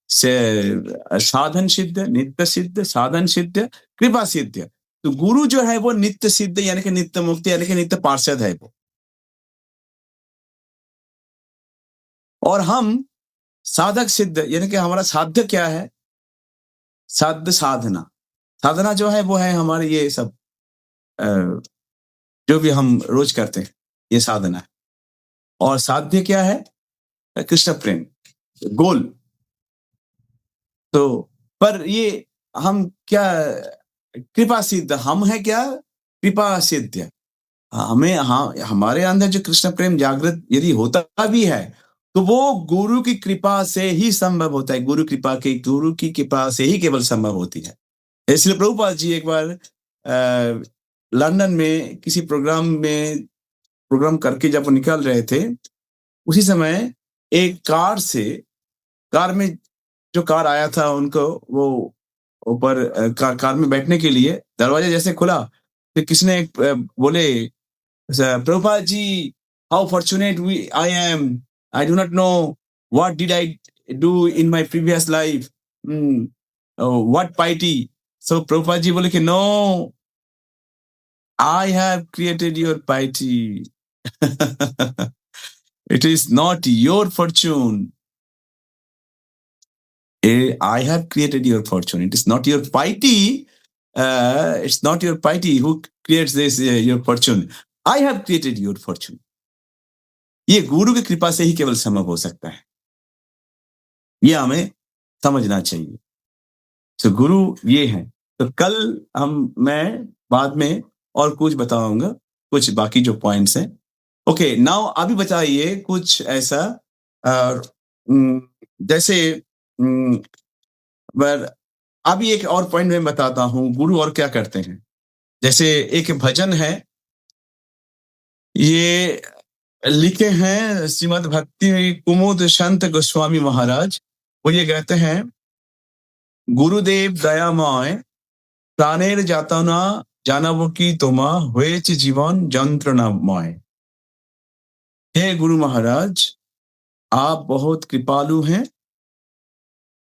[SPEAKER 1] साधन सिद्ध, नित्य सिद्ध, साधन सिद्ध, कृपा सिद्ध। तो गुरु जो है वो नित्य सिद्ध यानी कि नित्य मुक्त यानी कि नित्य पार्षद है वो, और हम साधक सिद्ध यानी कि हमारा साध्य क्या है, साध्य साधना। साधना जो है वो है हमारे ये सब जो भी हम रोज करते हैं ये साधना है। और साध्य क्या है, कृष्ण प्रेम, गोल। तो पर ये हम क्या, कृपा सिद्ध हम है क्या, कृपा सिद्ध। हमें हमारे अंदर जो कृष्ण प्रेम जागृत यदि होता भी है तो वो गुरु की कृपा से ही संभव होता है। गुरु की कृपा से ही केवल संभव होती है। इसलिए प्रभुपाद जी एक बार लंदन में किसी प्रोग्राम करके जब वो निकल रहे थे, उसी समय एक कार में जो कार आया था उनको, वो ऊपर कार में बैठने के लिए दरवाजा जैसे खुला तो किसने एक बोले, Prabhupada ji, how fortunate I am, I do not know what did I do in my previous life. What piety. So Prabhupada ji बोले कि no, I have created your piety. It is not your fortune. I have created your fortune. It is not your piety. It's not your piety who creates this your fortune. I have created your fortune. ये गुरु की कृपा से ही केवल संभव हो सकता है। ये हमें समझना चाहिए। तो गुरु ये है। तो कल मैं बाद में और कुछ बताऊंगा, कुछ बाकी जो पॉइंट्स हैं। ओके, नाउ अभी बताइए कुछ ऐसा जैसे अभी एक और पॉइंट मैं बताता हूं, गुरु और क्या करते हैं। जैसे एक भजन है, ये लिखे हैं श्रीमद् भक्ति कुमुद संत गोस्वामी महाराज। वो ये कहते हैं, गुरुदेव दयामय प्राणेर जातना जानव की तोमा हुएच जीवन जंत्रणामय। हे गुरु महाराज, आप बहुत कृपालु हैं।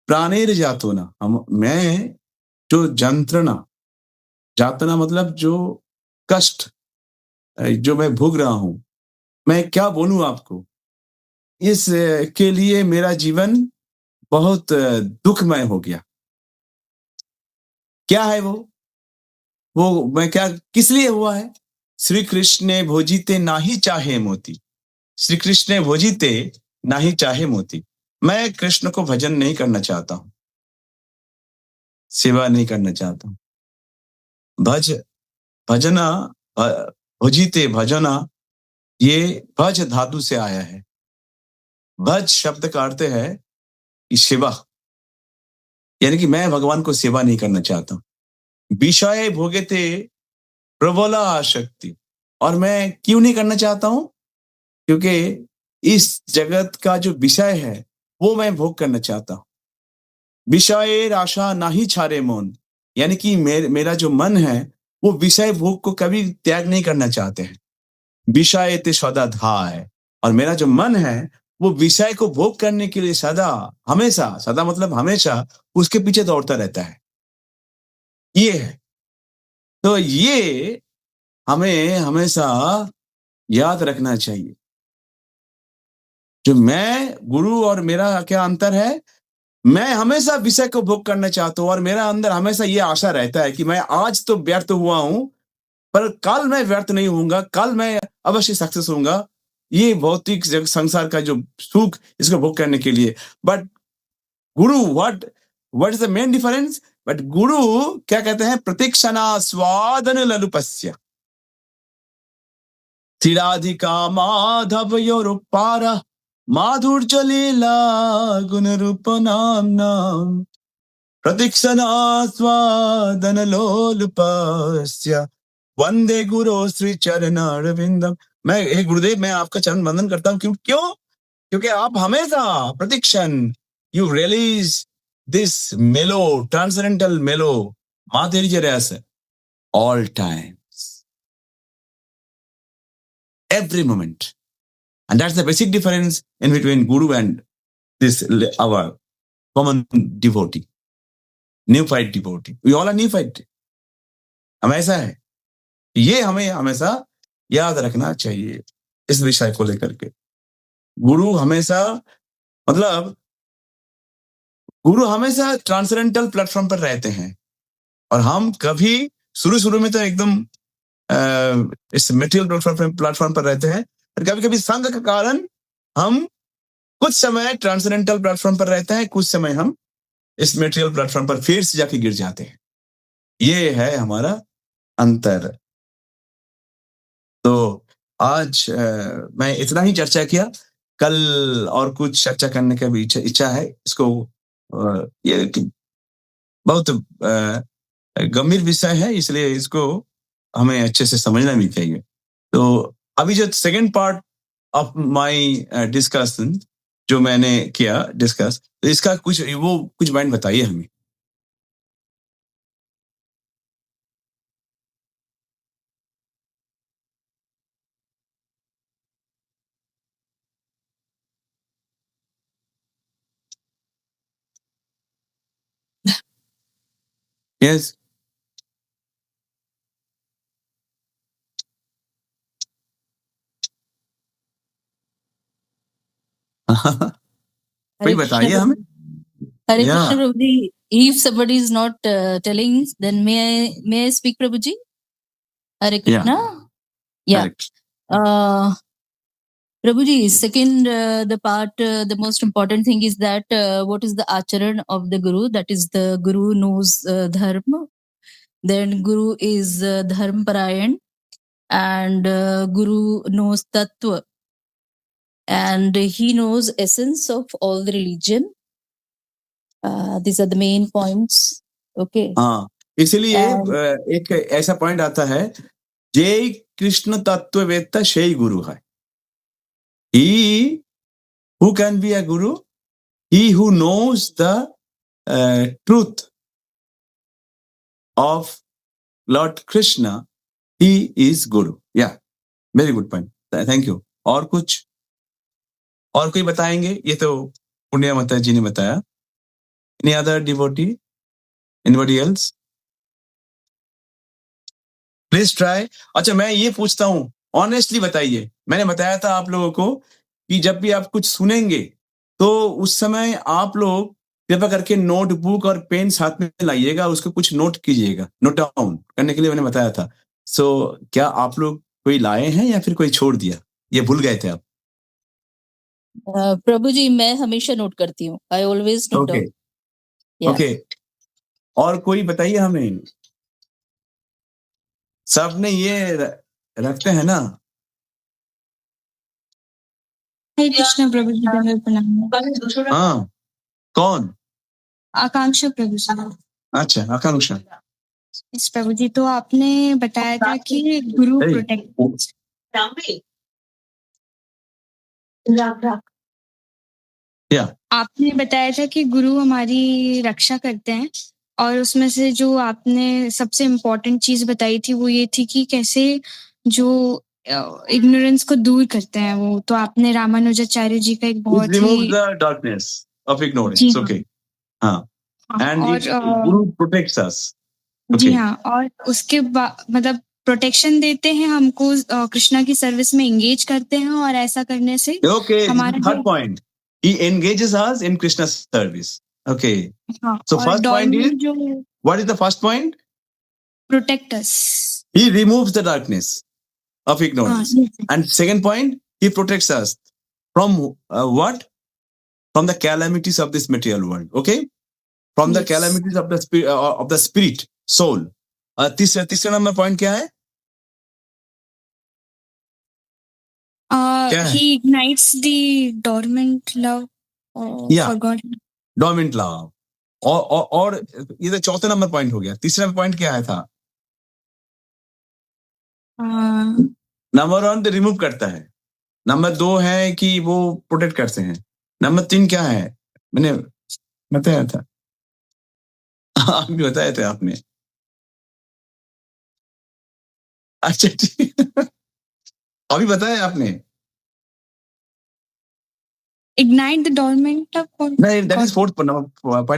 [SPEAKER 1] प्राणेर जातना, मैं जो जातना मतलब जो कष्ट जो मैं भोग रहा हूं, मैं क्या बोलूं आपको, इस के लिए मेरा जीवन बहुत दुखमय हो गया। क्या है वो मैं क्या किस लिए हुआ है? श्री कृष्ण भोजिते नाही चाहे मोती, श्री कृष्ण भोजिते नाही चाहे मोती। मैं कृष्ण को भजन नहीं करना चाहता हूं, सेवा नहीं करना चाहता हूं। भजना भोजिते भजना, ये भज धातु से आया है। भज शब्द का अर्थ है कि सेवा, यानी कि मैं भगवान को सेवा नहीं करना चाहता हूं। विषय भोगते प्रबला आसक्ति, और मैं क्यों नहीं करना चाहता हूं? क्योंकि इस जगत का जो विषय है वो मैं भोग करना चाहता हूं। विषय आशा नाही छारे मन, यानी कि मेरा जो मन है वो विषय भोग को कभी त्याग नहीं करना चाहते हैं। विषय ते सदा धाय, और मेरा जो मन है वो विषय को भोग करने के लिए सदा मतलब हमेशा उसके पीछे दौड़ता रहता है। ये है। तो ये हमें हमेशा याद रखना चाहिए। जो मैं, गुरु और मेरा क्या अंतर है? मैं हमेशा विषय को भोग करना चाहता हूँ और मेरा अंदर हमेशा ये आशा रहता है कि मैं आज तो व्यर्थ हुआ हूँ, पर कल मैं व्यर्थ नहीं होऊंगा, कल मैं अवश्य सक्सेस होऊंगा। ये भौतिक संसार का जो सुख, इसको भोग करने के लिए। But Guru, what is the main difference? But गुरु क्या कहते हैं? प्रतीक्षणा स्वादन ललुपस्य श्रीराधिका माधव योरुपारा माधुर्य लीला गुण रूप नाम प्रतीक्षणा स्वादन लोलुपस्य वंदे गुरु श्री चरणारविंदम। मैं गुरुदेव, मैं आपका चरण वंदन करता हूँ। क्यों? क्योंकि आप हमेशा प्रतीक्षण, you release this mellow, transcendental mellow, Madhurya rasa, all times, every moment. And that's the basic difference in between Guru and this our common devotee, neophyte devotee. We all are neophyte. हम ऐसा है, ये हमें हमेशा याद रखना चाहिए इस विषय को लेकर के। गुरु हमेशा, मतलब गुरु हमेशा ट्रांसेंडेंटल प्लेटफॉर्म पर रहते हैं और हम कभी शुरू में तो एकदम इस मटेरियल प्लेटफॉर्म पर रहते हैं, और कभी कभी संग के कारण हम कुछ समय ट्रांसेंडेंटल प्लेटफॉर्म पर रहते हैं, कुछ समय हम इस मटेरियल प्लेटफॉर्म पर फिर से जाके गिर जाते हैं। ये है हमारा अंतर। तो आज मैं इतना ही चर्चा किया, कल और कुछ चर्चा करने का भी इच्छा है। इसको ये बहुत गंभीर विषय है, इसलिए इसको हमें अच्छे से समझना भी चाहिए। तो अभी जो second part of my discussion जो मैंने किया डिस्कस, तो इसका कुछ पॉइंट बताइए हमें। यस, कोई बताइए हमें।
[SPEAKER 4] Hare
[SPEAKER 1] Yeah.
[SPEAKER 4] Krishna Prabhuji, if somebody is not telling, then may I speak, Prabhuji? Hare Krishna. Yeah.
[SPEAKER 1] Correct.
[SPEAKER 4] Prabhuji, second the part, the most important thing is that what is the acharan of the Guru? That is the Guru knows dharma. Then Guru is dharma parayan, and Guru knows tattva, and he knows essence of all the religion. These are the main points. Okay.
[SPEAKER 1] हाँ, इसलिए एक ऐसा पॉइंट आता है, जय कृष्ण तत्ववेत्ता शेई गुरु है। He who can be a guru? He who knows the truth of Lord Krishna, he is guru. Yeah, very good point. Thank you. और कुछ और कोई बताएंगे? ये तो पुण्य माता जी ने बताया। Any other devotee? Anybody else? Please try. अच्छा, मैं ये पूछता हूँ, ऑनेस्टली बताइए। मैंने बताया था आप लोगों को कि जब भी आप कुछ सुनेंगे तो उस समय आप लोग कृपया करके नोटबुक और पेन साथ में लाइएगा, उसको कुछ नोट कीजिएगा, नोट डाउन करने के लिए मैंने बताया था। सो क्या आप लोग कोई लाए हैं या फिर कोई छोड़ दिया? ये भूल गए थे आप?
[SPEAKER 4] प्रभु जी, मैं हमेशा नोट करती हूँ। I always note down. Yeah.
[SPEAKER 1] Okay, और कोई बताइए हमें। सबने ये रखते हैं ना?
[SPEAKER 3] हरे कृष्ण प्रभु जी, दंडवत प्रणाम।
[SPEAKER 1] हाँ, कौन?
[SPEAKER 3] आकांक्षा प्रभु जी।
[SPEAKER 1] अच्छा, आकांक्षा।
[SPEAKER 3] इस प्रभु जी, तो आपने बताया था कि गुरु प्रोटेक्ट,
[SPEAKER 1] या
[SPEAKER 3] आपने बताया था कि गुरु हमारी रक्षा करते हैं, और उसमें से जो आपने सबसे इम्पोर्टेंट चीज बताई थी वो ये थी कि कैसे जो इग्नोरेंस को दूर करते हैं वो। तो आपने रामानुजाचार्य जी का एक बहुत
[SPEAKER 1] remove
[SPEAKER 3] he
[SPEAKER 1] the darkness of ignorance.
[SPEAKER 3] जी हाँ।
[SPEAKER 1] Okay. हाँ, and
[SPEAKER 3] और
[SPEAKER 1] Guru protects us.
[SPEAKER 3] जी
[SPEAKER 1] Okay.
[SPEAKER 3] हाँ, और उसके बाद मतलब प्रोटेक्शन देते हैं हमको, कृष्णा की सर्विस में एंगेज करते हैं, और ऐसा करने से
[SPEAKER 1] Okay,
[SPEAKER 3] हमारा
[SPEAKER 1] third point. He engages us in Krishna's service. Okay.
[SPEAKER 3] हाँ,
[SPEAKER 1] So
[SPEAKER 3] और
[SPEAKER 1] first point is,
[SPEAKER 3] डॉर्मेंट जो
[SPEAKER 1] what is the first point?
[SPEAKER 3] Protect us.
[SPEAKER 1] He removes the darkness of ignorance. And second point, he protects us from what? From the calamities of this material world. Okay? From the
[SPEAKER 3] Yes.
[SPEAKER 1] calamities of the spirit, soul. तीसरा नंबर पॉइंट क्या है? क्या है?
[SPEAKER 3] He ignites the dormant love
[SPEAKER 1] Yeah.
[SPEAKER 3] for God.
[SPEAKER 1] Dominant love. और ये तो चौथा नंबर पॉइंट हो गया। तीसरा पॉइंट क्या है था? नंबर 1 तो रिमूव करता है, नंबर 2 है कि वो प्रोटेक्ट करते हैं, नंबर 3 क्या है? मैंने बताया था। आप भी बताए थे आपने। अच्छा ठीक अभी बताया आपने।
[SPEAKER 3] Ignite the dormant love for
[SPEAKER 1] नहीं, that
[SPEAKER 3] God.
[SPEAKER 1] is fourth point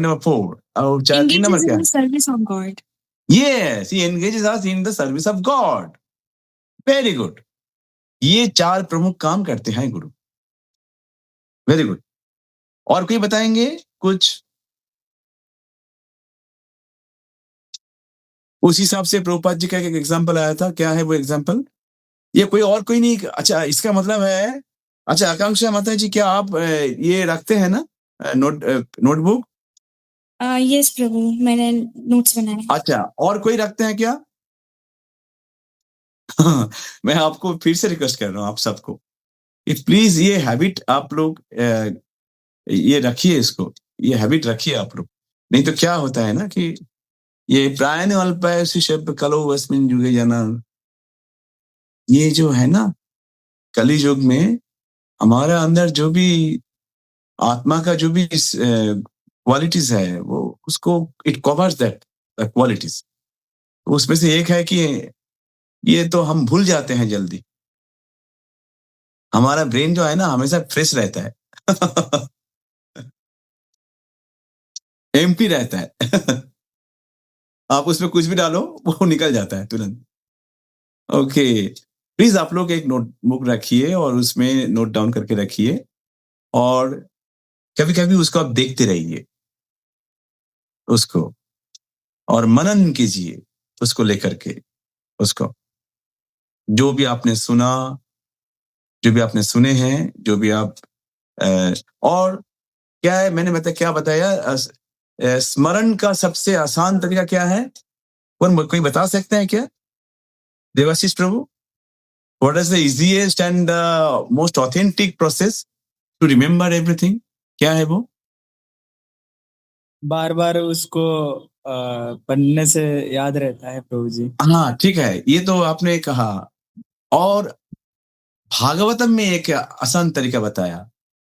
[SPEAKER 1] number 4। और 3 नंबर
[SPEAKER 3] Engages
[SPEAKER 1] क्या
[SPEAKER 3] in
[SPEAKER 1] है?
[SPEAKER 3] the service of God.
[SPEAKER 1] Yes, he engages us in the service of God. Very good. ये 4 प्रमुख काम करते हैं गुरु। Very good. और कोई बताएंगे कुछ? उस हिसाब से प्रभुपाद जी का एक एग्जाम्पल आया था, क्या है वो एग्जाम्पल? ये कोई नहीं। अच्छा, इसका मतलब है, अच्छा आकांक्षा माता जी, क्या आप ये रखते हैं ना नोटबुक?
[SPEAKER 3] यस प्रभु, मैंने नोट्स बनाए।
[SPEAKER 1] अच्छा, और कोई रखते हैं क्या? मैं आपको फिर से रिक्वेस्ट कर रहा हूँ आप सबको, प्लीज ये हैबिट आप लोग ये रखिए, इसको ये हैबिट रखिए आप लोग। नहीं तो क्या होता है ना कि ये प्रायण अल्पायुषि शब्द कलो अस्मिन् युगे जना, ये जो है ना कली युग में हमारा अंदर जो भी आत्मा का जो भी क्वालिटीज है, वो उसको इट कवर्स दैट क्वालिटीज। उसमें से एक है कि ये तो हम भूल जाते हैं जल्दी। हमारा ब्रेन जो है ना हमेशा फ्रेश रहता है एम्प्टी रहता है आप उसमें कुछ भी डालो वो निकल जाता है तुरंत। ओके, प्लीज आप लोग एक नोटबुक रखिए और उसमें नोट डाउन करके रखिए, और कभी कभी उसको आप देखते रहिए उसको, और मनन कीजिए उसको लेकर के, उसको जो भी आपने सुना, जो भी आपने सुने हैं, जो भी आप और क्या है, मैंने क्या बताया, स्मरण का सबसे आसान तरीका क्या है? कोई बता सकते हैं क्या? देवाशीष प्रभु, what is the easiest and most authentic process to remember everything? क्या है वो?
[SPEAKER 6] बार बार उसको पढ़ने से याद रहता है प्रभु जी।
[SPEAKER 1] हाँ ठीक है, ये तो आपने कहा। और भागवतम में एक आसान तरीका बताया,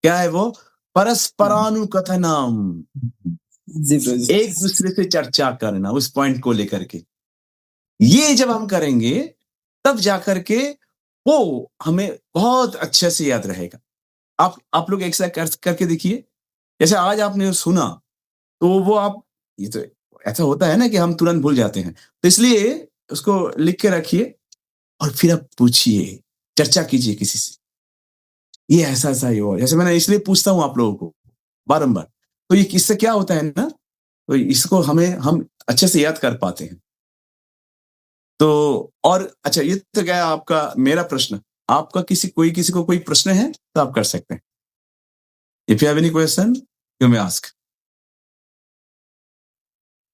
[SPEAKER 1] क्या है वो? परस्परानुकथनम,
[SPEAKER 6] जी प्रभु जी।
[SPEAKER 1] एक दूसरे से चर्चा करना उस पॉइंट को लेकर के। ये जब हम करेंगे तब जाकर के वो हमें बहुत अच्छे से याद रहेगा। आप लोग एक साथ करके देखिए। जैसे आज आपने सुना तो वो आप, ये तो ऐसा होता है ना कि हम तुरंत भूल जाते हैं, तो इसलिए उसको लिख के रखिए और फिर आप पूछिए, चर्चा कीजिए किसी से, ये ऐसा ही हो। जैसे मैंने इसलिए पूछता हूं आप लोगों को बारंबार, तो ये किससे क्या होता है ना, तो इसको हम अच्छे से याद कर पाते हैं। तो और अच्छा, ये तो क्या आपका मेरा प्रश्न, आपका किसी को कोई प्रश्न है तो आप कर सकते हैं। If you have any question you may ask.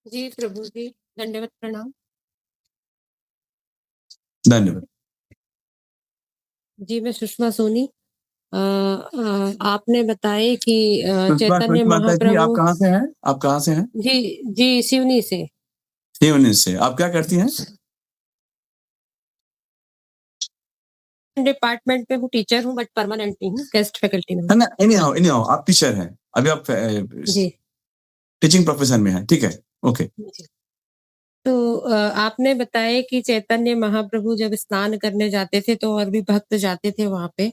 [SPEAKER 7] जी प्रभु जी, धन्यवाद, प्रणाम।
[SPEAKER 1] धन्यवाद
[SPEAKER 7] जी, मैं सुषमा सोनी। आपने बताया कि चैतन्य
[SPEAKER 1] जी,
[SPEAKER 7] महाप्रभु।
[SPEAKER 1] आप कहाँ से हैं?
[SPEAKER 7] जी सिवनी से।
[SPEAKER 1] सिवनी से। आप क्या करती हैं?
[SPEAKER 7] डिपार्टमेंट में हूँ, टीचर हूँ, बट परमानेंट नहीं हूँ, गेस्ट फैकल्टी में।
[SPEAKER 1] ना, एनीहाउ आप टीचर हैं अभी, आप
[SPEAKER 7] जी
[SPEAKER 1] टीचिंग प्रोफेशन में हैं, ठीक है, ओके।
[SPEAKER 7] तो आपने बताया कि चैतन्य महाप्रभु जब स्नान करने जाते थे तो और भी भक्त जाते थे वहां पे,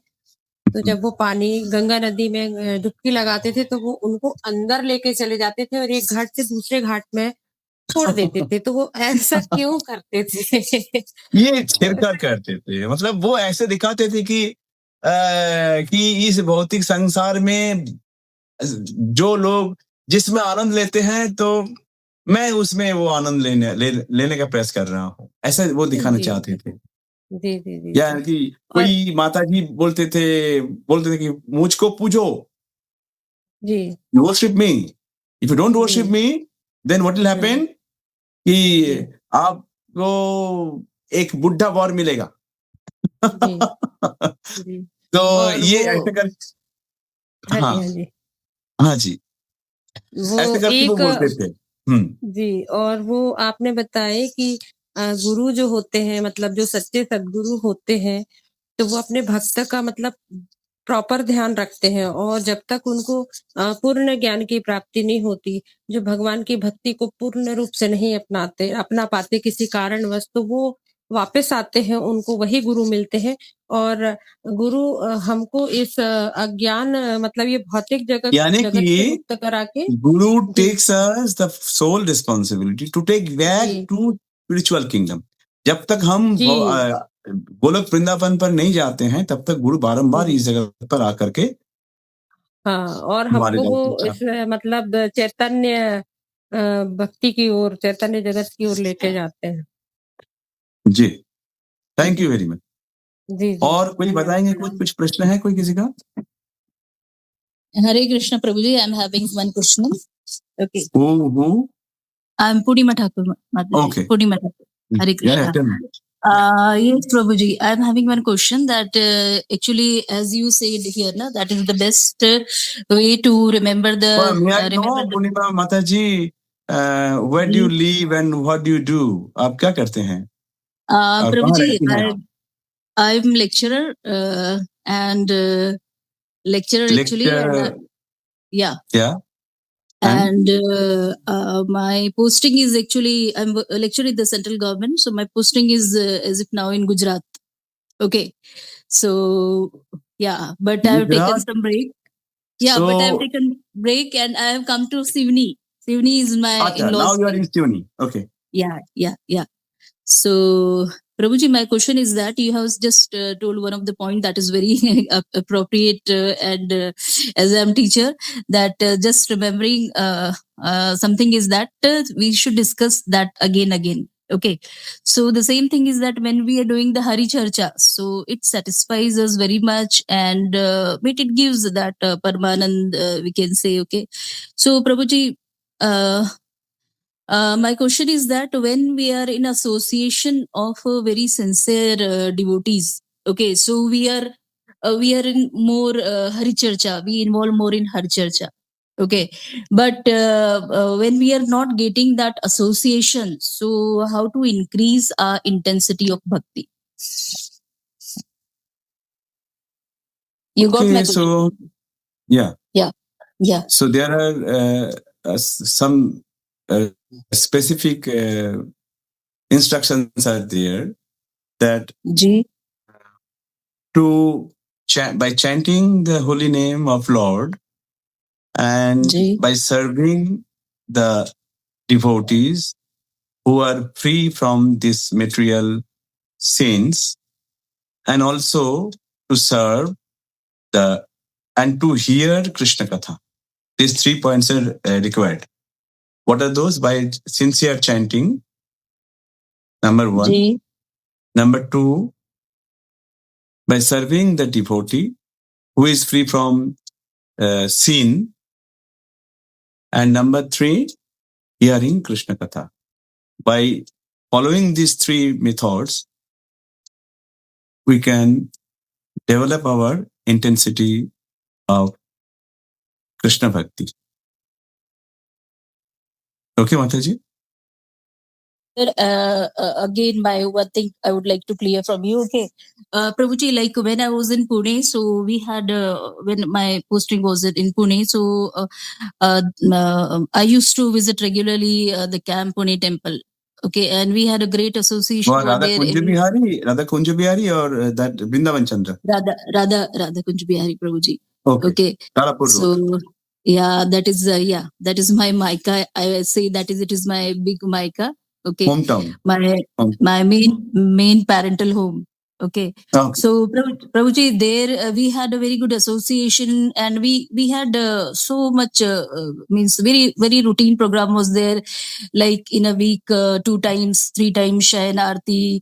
[SPEAKER 7] तो जब वो पानी गंगा नदी में डुबकी लगाते थे तो वो उनको अंदर लेके चले जाते थे और एक घाट से दूसरे घाट में छोड़ देते थे। तो वो ऐसा क्यों करते थे?
[SPEAKER 1] ये छिड़का करते थे, मतलब वो ऐसे दिखाते थे कि इस भौतिक संसार में जो लोग जिसमें आनंद लेते हैं, तो मैं उसमें वो आनंद लेने का प्रयास कर रहा हूँ, ऐसा वो दिखाना
[SPEAKER 7] जी,
[SPEAKER 1] चाहते थे।
[SPEAKER 7] जी, जी, जी,
[SPEAKER 1] या
[SPEAKER 7] जी।
[SPEAKER 1] कि
[SPEAKER 7] और
[SPEAKER 1] कोई माताजी बोलते थे कि मुझको पूजो,
[SPEAKER 7] जी,
[SPEAKER 1] worship me, if you don't worship
[SPEAKER 7] जी,
[SPEAKER 1] me then what will happen कि
[SPEAKER 7] जी,
[SPEAKER 1] आपको एक बुढ़ा वर मिलेगा।
[SPEAKER 7] जी, जी।
[SPEAKER 1] तो
[SPEAKER 7] और
[SPEAKER 1] ये
[SPEAKER 7] वो
[SPEAKER 1] ऐसे कर
[SPEAKER 7] हाँ
[SPEAKER 1] हाँ,
[SPEAKER 7] जी, हाँ जी।
[SPEAKER 1] हाँ जी,
[SPEAKER 7] वो
[SPEAKER 1] ऐसे करके वो
[SPEAKER 7] एक
[SPEAKER 1] बोलते थे।
[SPEAKER 7] जी, और वो आपने बताया कि गुरु जो होते हैं मतलब जो सच्चे सद्गुरु होते हैं, तो वो अपने भक्त का मतलब प्रॉपर ध्यान रखते हैं और जब तक उनको पूर्ण ज्ञान की प्राप्ति नहीं होती, जो भगवान की भक्ति को पूर्ण रूप से नहीं अपना पाते किसी कारणवश, तो वो वापस आते हैं, उनको वही गुरु मिलते हैं और गुरु हमको इस अज्ञान मतलब ये भौतिक
[SPEAKER 1] यानी
[SPEAKER 7] जगत से
[SPEAKER 1] कि
[SPEAKER 7] मुक्त करा के
[SPEAKER 1] Guru
[SPEAKER 7] ji,
[SPEAKER 1] takes us the sole responsibility to take back
[SPEAKER 7] ji,
[SPEAKER 1] to spiritual kingdom. जब तक हम
[SPEAKER 7] जी,
[SPEAKER 1] गोलोक वृंदावन पर नहीं जाते हैं, तब तक गुरु बारंबार
[SPEAKER 7] जी।
[SPEAKER 1] इस जगह पर आकर के
[SPEAKER 7] हाँ, और
[SPEAKER 1] हमारे
[SPEAKER 7] हमको वो
[SPEAKER 1] दर्शन
[SPEAKER 7] इस
[SPEAKER 1] कराते
[SPEAKER 7] मतलब चैतन्य भक्ति की ओर, चैतन्य जगत की ओर लेके जाते हैं।
[SPEAKER 1] हैं। जी, थैंक
[SPEAKER 7] जी,
[SPEAKER 1] यू वेरी मच।
[SPEAKER 7] जी, जी।
[SPEAKER 1] और कोई बताएंगे, कुछ प्रश्न है कोई किसी का?
[SPEAKER 4] Hare Krishna Prabhuji, I'm having one question. Okay.
[SPEAKER 1] Who?
[SPEAKER 4] I'm Purnima Thakur, Mataji.
[SPEAKER 1] Okay.
[SPEAKER 4] Purnima Thakur. Hare
[SPEAKER 1] Yeah,
[SPEAKER 4] Krishna.
[SPEAKER 1] tell me.
[SPEAKER 4] Yes, Prabhuji, I'm having one question that actually, as you said here, na, that is the best way to remember
[SPEAKER 1] Well, may I
[SPEAKER 4] remember
[SPEAKER 1] know,
[SPEAKER 4] the.
[SPEAKER 1] Purnima Mataji, where do you live and what do you do? आप क्या करते हैं और कहाँ
[SPEAKER 4] Prabhuji,
[SPEAKER 1] रहती हैं आप?
[SPEAKER 4] I'm lecturer and lecturer actually, and
[SPEAKER 1] Lecture,
[SPEAKER 4] yeah.
[SPEAKER 1] yeah.
[SPEAKER 4] And my posting is actually I'm a lecturer in the central government, so my posting is as if now in Gujarat. Okay, so yeah, but I have taken
[SPEAKER 1] Gujarat.
[SPEAKER 4] some break. Yeah, but I have taken break and I have come to Sivni. Sivni is my
[SPEAKER 1] Acha,
[SPEAKER 4] in-laws.
[SPEAKER 1] now you are in Stivni. Okay.
[SPEAKER 4] Yeah. So, Prabhuji, my question is that you have just told one of the point that is very appropriate, and as I'm teacher, that just remembering something is that we should discuss that again. Okay, so the same thing is that when we are doing the Hari Charcha, so it satisfies us very much, and it gives that Paramanand, we can say. Okay, so Prabhuji. My question is that when we are in association of very sincere devotees, okay, so we are in more Hari Charcha, we involve more in Hari Charcha, okay, but when we are not getting that association, so how to increase our intensity of bhakti? You got my
[SPEAKER 1] Okay,
[SPEAKER 4] question?
[SPEAKER 1] so yeah.
[SPEAKER 4] Yeah.
[SPEAKER 1] So there are some specific instructions are there that
[SPEAKER 4] Ji.
[SPEAKER 1] by chanting the holy name of Lord and
[SPEAKER 4] Ji.
[SPEAKER 1] by serving the devotees who are free from this material sins, and also to serve and to hear Krishna Katha. These 3 points are required. What are those? By sincere chanting, number 1.
[SPEAKER 4] Ji.
[SPEAKER 1] Number 2, by serving the devotee who is free from sin. And number 3, hearing Krishna Katha. By following these 3 methods, we can develop our intensity of Krishna Bhakti. Okay, Mataji?
[SPEAKER 4] Again, my one thing I would like to clear from you. Okay, Prabhuji, like when I was in Pune, so we had when my posting was in Pune, so I used to visit regularly the Camp Pune temple. Okay, and we had a great association
[SPEAKER 1] Well,
[SPEAKER 4] over
[SPEAKER 1] Radha
[SPEAKER 4] there.
[SPEAKER 1] Kunja Bihari or that Vrindavan Chandra?
[SPEAKER 4] Radha Kunj Bihari, Prabhuji.
[SPEAKER 1] Okay.
[SPEAKER 4] So yeah, that is my Maika. I say it is my big Maika. Okay.
[SPEAKER 1] Hometown.
[SPEAKER 4] My main parental home. Okay.
[SPEAKER 1] Okay.
[SPEAKER 4] So Prabhuji, there we had a very good association, and we had so much means very routine program was there, like in a week 2 times 3 times Shayan Aarti,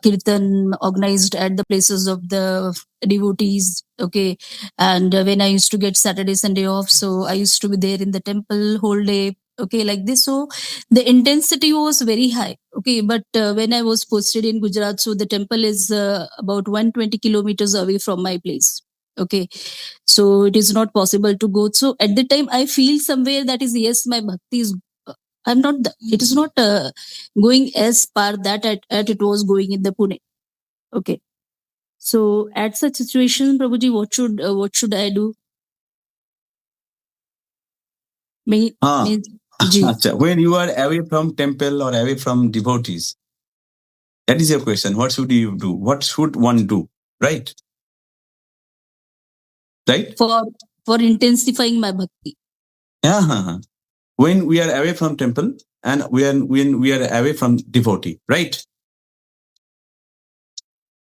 [SPEAKER 4] Kirtan organized at the places of the devotees. Okay. And when I used to get Saturday Sunday off, so I used to be there in the temple whole day. Okay, like this. So the intensity was very high. Okay, but when I was posted in Gujarat, so the temple is about 120 kilometers away from my place. Okay, so it is not possible to go. So at the time I feel somewhere that is, yes, my bhakti is I'm not it is not going as far that at it was going in the Pune. Okay, so at such situation, Prabhuji, what should I do? Means Ji.
[SPEAKER 1] Achha, when you are away from temple or away from devotees, that is your question. What should you do? What should one do? Right? Right?
[SPEAKER 4] For intensifying my bhakti.
[SPEAKER 1] Yeah. When we are away from temple and when we are away from devotee, right?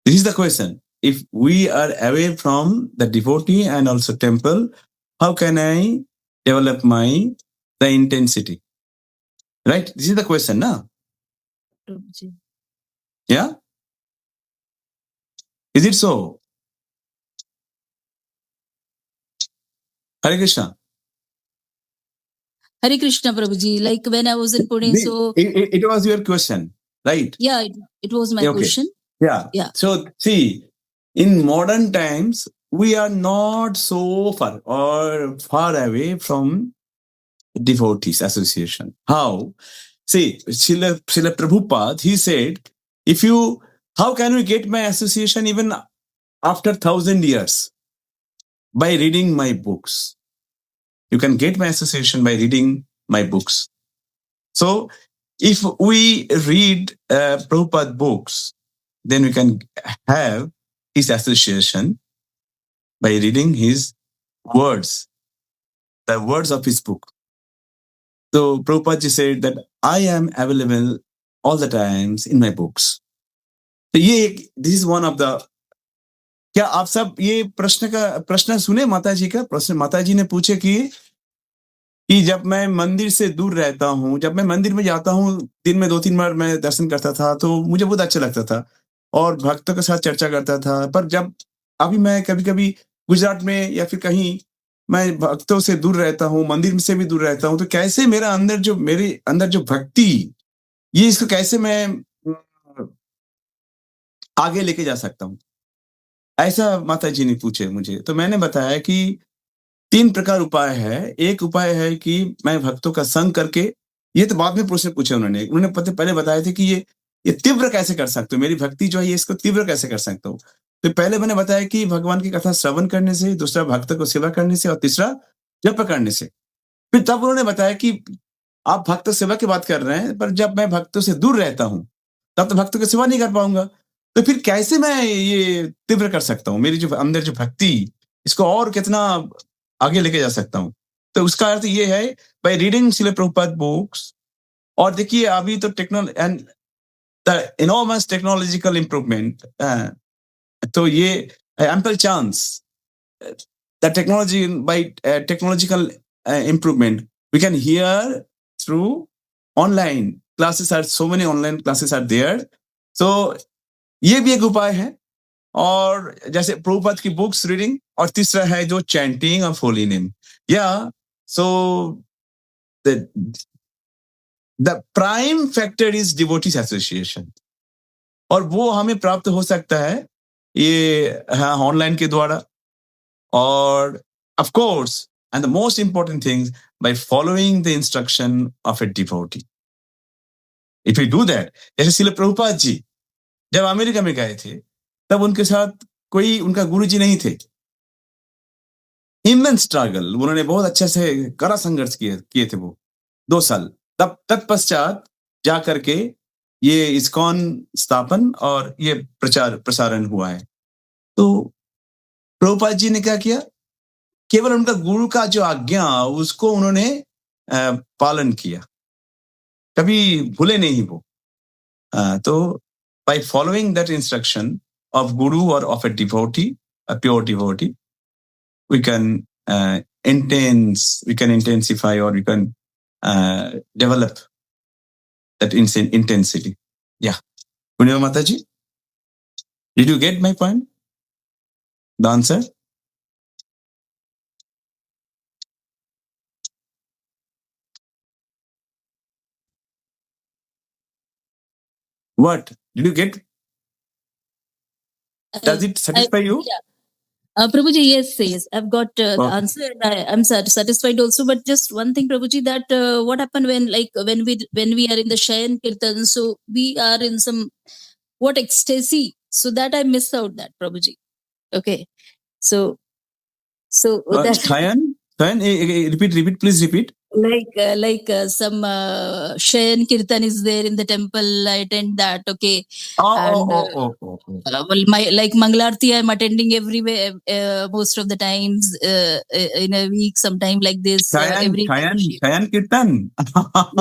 [SPEAKER 1] This is the question. If we are away from the devotee and also temple, how can I develop the intensity? Right? This is the question, na?
[SPEAKER 4] Prabhuji.
[SPEAKER 1] Yeah? Is it so? Hare Krishna.
[SPEAKER 4] Hare Krishna, Prabhuji. Like when I was in Pune, so
[SPEAKER 1] it was your question, right?
[SPEAKER 4] yeah, it was my question.
[SPEAKER 1] Yeah. So see, in modern times, we are not so far away from devotees association. How? See, Srila Prabhupada, he said, how can we get my association even after 1,000 years? By reading my books. You can get my association by reading my books. So, if we read Prabhupada books, then we can have his association by reading his words, the words of his book. So Prabhupada ji said that I am available all the times in my books. So this is one of the. क्या आप सब ये प्रश्न सुने माता जी का? प्रश्न माता जी ने पूछे कि जब मैं मंदिर से दूर रहता हूँ, जब मैं मंदिर में जाता हूँ, दिन में 2-3 बार मैं दर्शन करता था, तो मुझे बहुत अच्छा लगता था और भक्तों के साथ चर्चा करता था। पर जब अभी मैं कभी-कभी गुजरात में या फिर कहीं मैं भक्तों से दूर रहता हूँ, मंदिर से भी दूर रहता हूँ, तो कैसे मेरे अंदर जो भक्ति, ये इसको कैसे मैं आगे लेके जा सकता हूँ? ऐसा माता जी ने पूछे मुझे। तो मैंने बताया कि 3 प्रकार उपाय है। एक उपाय है कि मैं भक्तों का संग करके, ये तो बाद में प्रश्न पूछे उन्होंने पहले बताए थे कि ये तीव्र कैसे कर सकते हो, मेरी भक्ति जो है इसको तीव्र कैसे कर सकता हूँ। तो पहले मैंने बताया कि भगवान की कथा श्रवण करने से, दूसरा भक्तों को सेवा करने से और तीसरा जप करने से। फिर तब उन्होंने बताया कि आप भक्त सेवा की बात कर रहे हैं, पर जब मैं भक्तों से दूर रहता हूँ तब तो भक्तों की सेवा नहीं कर पाऊंगा, तो फिर कैसे मैं ये तीव्र कर सकता हूँ, मेरी जो अंदर जो भक्ति, इसको और कितना आगे लेके जा सकता हूँ। तो उसका अर्थ ये है by reading Srila Prabhupada books. और देखिए अभी तो द इनॉर्मस टेक्नोलॉजिकल इम्प्रूवमेंट, तो ये ample chance the technology by technological improvement we can hear through online classes are, so many online classes are there. So ये भी एक उपाय है। और जैसे प्रभुपाद की बुक्स रीडिंग, और तीसरा है जो chanting of holy name. So the prime factor is devotees association, और वो हमें प्राप्त हो सकता है ये ऑनलाइन के द्वारा, और of course and the most important thing by following the instruction of a devotee. If you do that, जैसे श्रील प्रभुपाद जी जब अमेरिका में गए थे, तब उनके साथ कोई उनका गुरुजी नहीं थे। इमेंस स्ट्रगल, उन्होंने बहुत अच्छे से कड़ा संघर्ष किए थे वो 2 साल। तब तत्पश्चात जा करके ये इस्कॉन स्थापन और ये प्रसारण हुआ है। तो प्रभुपाद जी ने क्या किया, केवल उनका गुरु का जो आज्ञा उसको उन्होंने पालन किया, कभी भूले नहीं वो। तो by following that instruction of guru or of a devotee, a pure devotee, we can intensify, or we can develop that intensity. Yeah. Purnima Mataji, did you get my point? The answer? What? Did you get? Does it satisfy you?
[SPEAKER 4] Yeah. Prabhuji, yes, I've got the
[SPEAKER 1] Okay.
[SPEAKER 4] answer, and I'm satisfied also. But just one thing, Prabhuji, that what happened when we are in the Shayan Kirtan, so we are in some what ecstasy, so that I miss out that, Prabhuji. Okay, so that
[SPEAKER 1] Shayan, repeat, please repeat.
[SPEAKER 4] some Shayan Kirtan is there in the temple. I attend that. Okay, and
[SPEAKER 1] Oh.
[SPEAKER 4] well, like Mangalarti, I'm attending everywhere most of the times in a week, sometime like this.
[SPEAKER 1] Shayan Kirtan.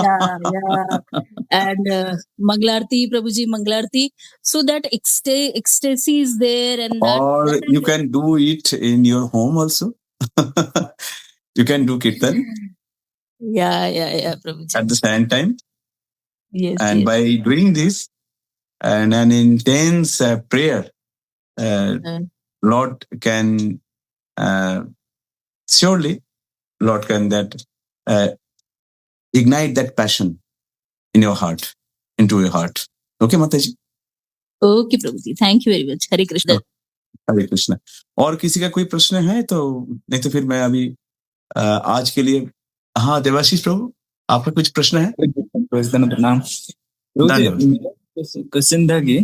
[SPEAKER 4] Yeah. And Mangalarti, Prabhuji, Mangalarti. So that ecstasy is there, and
[SPEAKER 1] Or
[SPEAKER 4] that
[SPEAKER 1] you can do it in your home also. You can do Kirtan
[SPEAKER 4] yeah, Prabhuji.
[SPEAKER 1] at the same time.
[SPEAKER 4] Yes,
[SPEAKER 1] And
[SPEAKER 4] yes.
[SPEAKER 1] by doing this and an intense prayer, Lord can surely, Lord can ignite that passion in your heart, into your heart. Okay, Mataji?
[SPEAKER 4] Okay, Prabhuji. Thank you very much. Hare Krishna.
[SPEAKER 1] हरे कृष्ण। और किसी का कोई प्रश्न है तो नहीं तो फिर मैं अभी आज के लिए, हाँ देवाशीष प्रभु, आपका कुछ प्रश्न है?
[SPEAKER 6] प्रणाम। क्वेश्चन था कि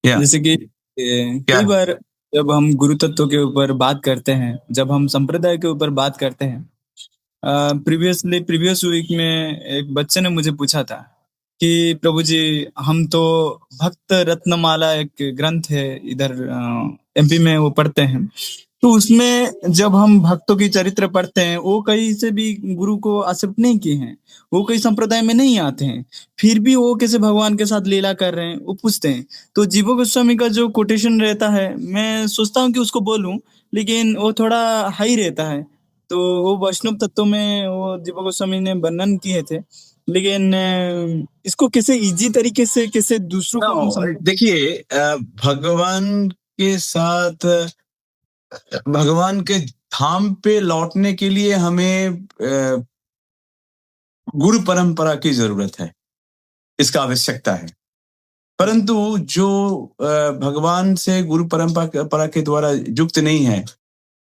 [SPEAKER 6] जैसे कि कई बार जब हम गुरु तत्व के ऊपर बात करते हैं, जब हम संप्रदाय के ऊपर बात करते हैं, प्रीवियस वीक में एक बच्चे ने मुझे पूछा था कि प्रभु जी, हम तो भक्त रत्नमाला एक ग्रंथ है इधर एमपी में, वो पढ़ते हैं, तो उसमें जब हम भक्तों की चरित्र पढ़ते हैं, वो कहीं से भी गुरु को एक्सेप्ट नहीं किए हैं, वो कई संप्रदाय में नहीं आते हैं, फिर भी वो कैसे भगवान के साथ लीला कर रहे हैं, वो पूछते हैं। तो जीव गोस्वामी का जो कोटेशन रहता है, मैं सोचता हूँ कि उसको बोलूं, लेकिन वो थोड़ा हाई रहता है। तो वो वैष्णव तत्व में वो जीव गोस्वामी ने वर्णन किए थे, लेकिन इसको कैसे इजी तरीके से कैसे दूसरों को हम समझ।
[SPEAKER 1] देखिए, भगवान के साथ, भगवान के धाम पे लौटने के लिए हमें गुरु परंपरा की जरूरत है, इसका आवश्यकता है। परंतु जो भगवान से गुरु परंपरा के द्वारा युक्त नहीं है,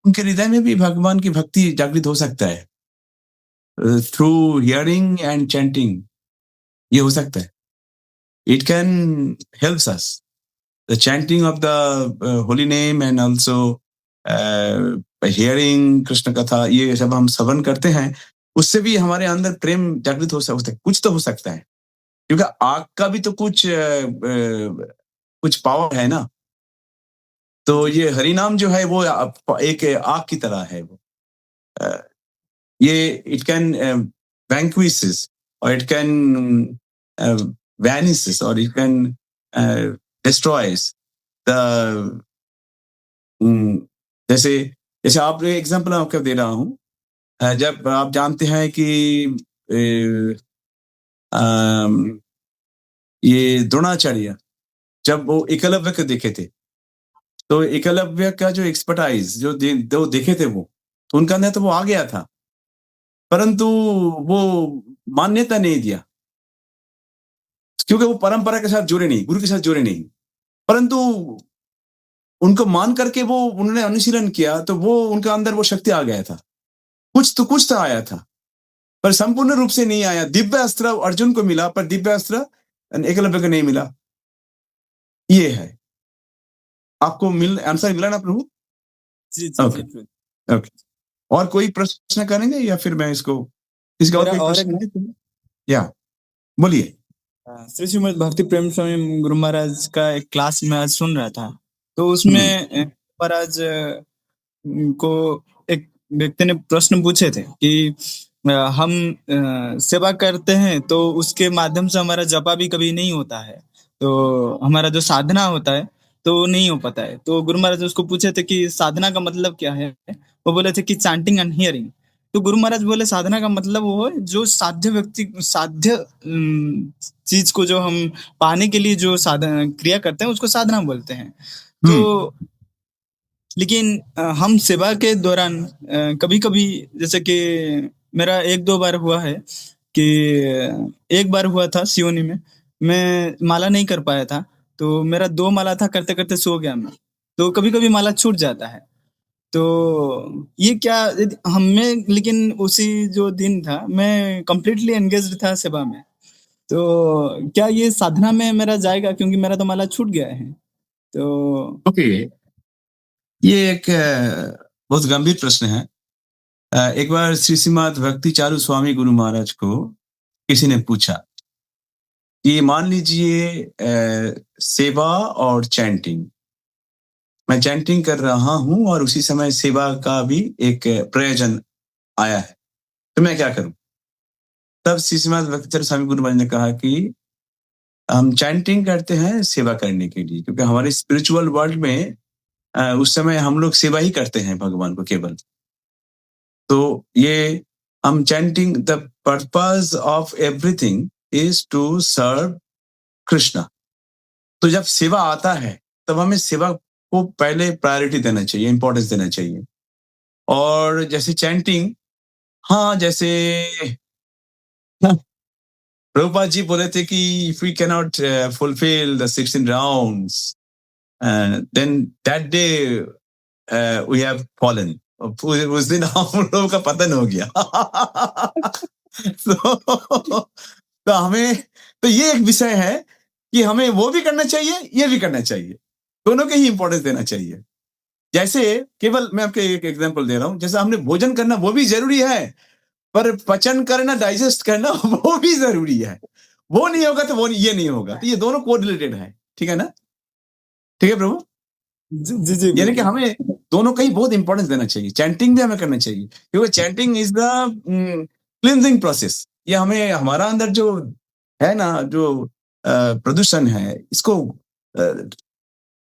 [SPEAKER 1] उनके हृदय में भी भगवान की भक्ति जागृत हो सकता है, थ्रू हियरिंग एंड चैंटिंग। ये हो सकता है। It can helps us, the chanting of the holy name and also hearing Krishna कथा, ये जब हम श्रवण करते हैं, उससे भी हमारे अंदर प्रेम जागृत हो सकता है, कुछ तो हो सकता है, क्योंकि आग का भी तो कुछ पावर है ना। तो ये हरिनाम जो है वो एक आग की तरह है। वो ये इट कैन वैंक्विशेस, और इट कैन वैनिशेस, और इट कैन डिस्ट्रॉयज द, जैसे आप एग्जांपल आपको दे रहा हूं। जब आप जानते हैं कि ये द्रोणाचार्य जब वो एकलव्य को देखे थे, तो एकलव्य का जो एक्सपर्टाइज जो देखे थे वो, तो उनका अंदर तो वो आ गया था, परंतु वो मान्यता नहीं दिया, क्योंकि वो परंपरा के साथ जुड़े नहीं, गुरु के साथ जुड़े नहीं। परंतु उनको मान करके वो उन्होंने अनुशीलन किया, तो वो उनका अंदर वो शक्ति आ गया था, कुछ तो आया था, पर संपूर्ण रूप से नहीं आया। दिव्य अस्त्र अर्जुन को मिला, पर दिव्य अस्त्र एकलव्य को नहीं मिला। ये है। आपको आंसर मिला ना प्रभु?
[SPEAKER 6] जी।
[SPEAKER 1] ओके। और कोई प्रश्न करेंगे या फिर मैं इसको इसका और प्रश्न है? या बोलिए।
[SPEAKER 6] श्री श्रीमद् भक्ति प्रेम स्वामी गुरु महाराज का एक क्लास में आज सुन रहा था, तो उसमें महाराज को एक व्यक्ति ने प्रश्न पूछे थे कि हम सेवा करते हैं तो उसके माध्यम से हमारा जपा भी कभी नहीं होता है, तो हमारा जो साधना होता है तो नहीं हो पाता है। तो गुरु महाराज उसको पूछे थे कि साधना का मतलब क्या है, वो बोले थे कि चैंटिंग एंड हियरिंग। तो गुरु महाराज बोले साधना का मतलब वो है जो साध्य चीज को जो हम पाने के लिए जो साधन क्रिया करते हैं उसको साधना बोलते हैं। तो लेकिन हम सेवा के दौरान कभी कभी, जैसे कि मेरा 1-2 बार हुआ है कि एक बार हुआ था सियोनी में, मैं माला नहीं कर पाया था, तो मेरा 2 माला था, करते करते सो गया मैं। तो कभी कभी माला छूट जाता है। तो ये क्या हमें, लेकिन उसी जो दिन था मैं कंप्लीटली एंगेज्ड था सेवा में, तो क्या ये साधना में मेरा जाएगा, क्योंकि मेरा तो माला छूट गया है। तो
[SPEAKER 1] ओके, ये एक बहुत गंभीर प्रश्न है। एक बार श्री श्रीमद भक्ति चारू स्वामी गुरु महाराज को किसी ने पूछा कि मान लीजिए सेवा और चैंटिंग, मैं चैंटिंग कर रहा हूं और उसी समय सेवा का भी एक प्रयोजन आया है, तो मैं क्या करूं? तब श्री श्रीमद भक्ति चारू स्वामी गुरु महाराज ने कहा कि हम चैंटिंग करते हैं सेवा करने के लिए, क्योंकि हमारे स्पिरिचुअल वर्ल्ड में उस समय हम लोग सेवा ही करते हैं भगवान को केवल। तो ये हम chanting, the purpose of everything is to serve Krishna. तो जब सेवा आता है तब हमें सेवा को पहले प्रायोरिटी देना चाहिए, इंपॉर्टेंस देना चाहिए। और जैसे चैंटिंग, हाँ, जैसे प्रभुपाद जी बोले थे कि if we can not fulfil the 16 rounds then that day we have fallen. उस दिन हम लोगों का पतन हो गया। तो हमें, तो ये एक विषय है कि हमें वो भी करना चाहिए, ये भी करना चाहिए, दोनों के ही इंपॉर्टेंस देना चाहिए। जैसे केवल मैं आपके एक एग्जांपल दे रहा हूं, जैसे हमने भोजन करना वो भी जरूरी है, पर पचन करना, डाइजेस्ट करना वो भी जरूरी है। वो नहीं होगा तो वो ये नहीं होगा, तो ये दोनों कोरिलेटेड है। ठीक है ना? ठीक है प्रभु
[SPEAKER 6] जी जी,
[SPEAKER 1] यानी कि हमें दोनों का ही बहुत इंपॉर्टेंस देना चाहिए। चैंटिंग भी हमें करना चाहिए, क्योंकि chanting is the cleansing process. ये हमें, हमारा अंदर जो है ना, जो प्रदूषण है, इसको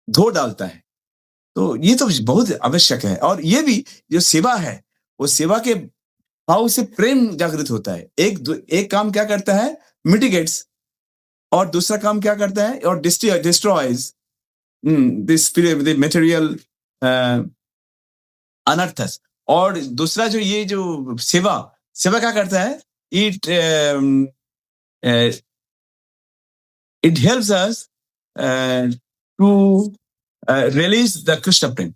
[SPEAKER 1] धो डालता है। तो ये तो बहुत आवश्यक है। और ये भी जो सेवा है, वो सेवा के भाव से प्रेम जागृत होता है। एक काम क्या करता है, मिटिगेट्स, और दूसरा काम क्या करता है, और डिस्ट्रॉयज दिस मटेरियल अनर्थस। और दूसरा जो ये जो सेवा क्या करता है, it helps us to release the Krishna prem.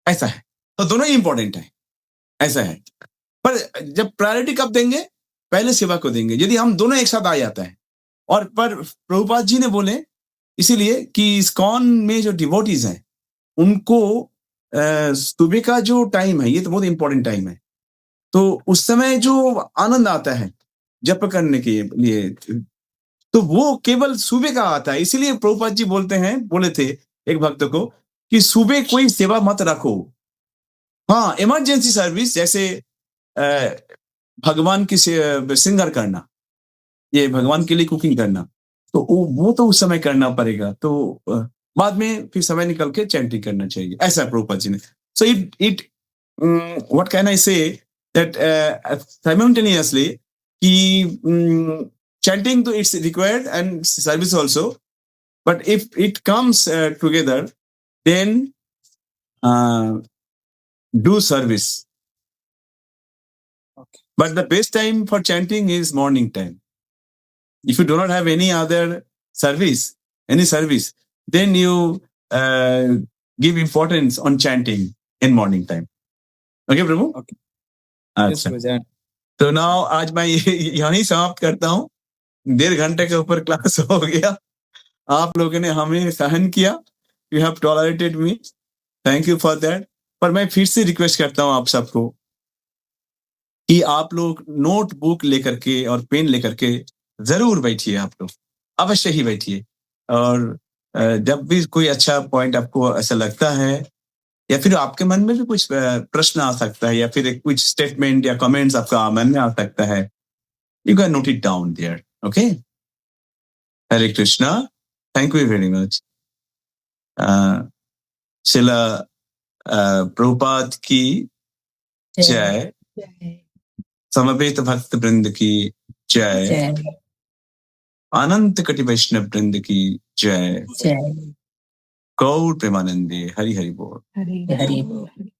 [SPEAKER 1] ऐसा है, तो दोनों ही इंपॉर्टेंट है, ऐसा है। पर जब प्रायोरिटी कब देंगे, पहले सेवा को देंगे, यदि हम दोनों एक साथ आ जाता है। और पर प्रभुपाद जी ने बोले इसीलिए कि इस्कॉन में जो डिवोटीज हैं उनको सुबह का जो टाइम है, ये तो बहुत इंपॉर्टेंट टाइम है, तो उस समय जो आनंद आता है जप करने के लिए, तो वो केवल सुबह का आता है। इसीलिए प्रभुपाद जी बोले थे एक भक्त को कि सुबह कोई सेवा मत रखो। हाँ, इमरजेंसी सर्विस, जैसे भगवान की सिंगर करना, ये भगवान के लिए कुकिंग करना, तो वो तो उस समय करना पड़ेगा। तो बाद में फिर समय निकल के चैंटिंग करना चाहिए, ऐसा प्रभुपाद जी ने। So it what can I say that simultaneously कि chanting to it's required and service also, but if it comes together, then do service.
[SPEAKER 6] Okay.
[SPEAKER 1] But the best time for chanting is morning time. If you do not have any other service, then you give importance on chanting in morning time. Okay, Prabhu?
[SPEAKER 6] Okay.
[SPEAKER 1] अच्छा, तो नाउ आज मैं यहीं समाप्त करता हूँ। 1.5 घंटे के ऊपर क्लास हो गया। आप लोगों ने हमें सहन किया, you have tolerated me, thank you for that. पर मैं फिर से रिक्वेस्ट करता हूं आप सबको कि आप लोग नोटबुक लेकर के और पेन लेकर के जरूर बैठिए, आप लोग अवश्य ही बैठिए। और जब भी कोई अच्छा पॉइंट आपको ऐसा लगता है, या फिर आपके मन में भी कुछ प्रश्न आ सकता है, या फिर कुछ स्टेटमेंट या कमेंट्स आपका मन में आ सकता है, you can note it down there. Okay? Hare Krishna. Thank you very much. शिला प्रभुपाद की जय, समवेत भक्त वृंद की जय, अनंत कटि वैष्णव वृंद की जय, गौर प्रेमानंदे, हरि हरि बोल।
[SPEAKER 5] हरि हरि बोल।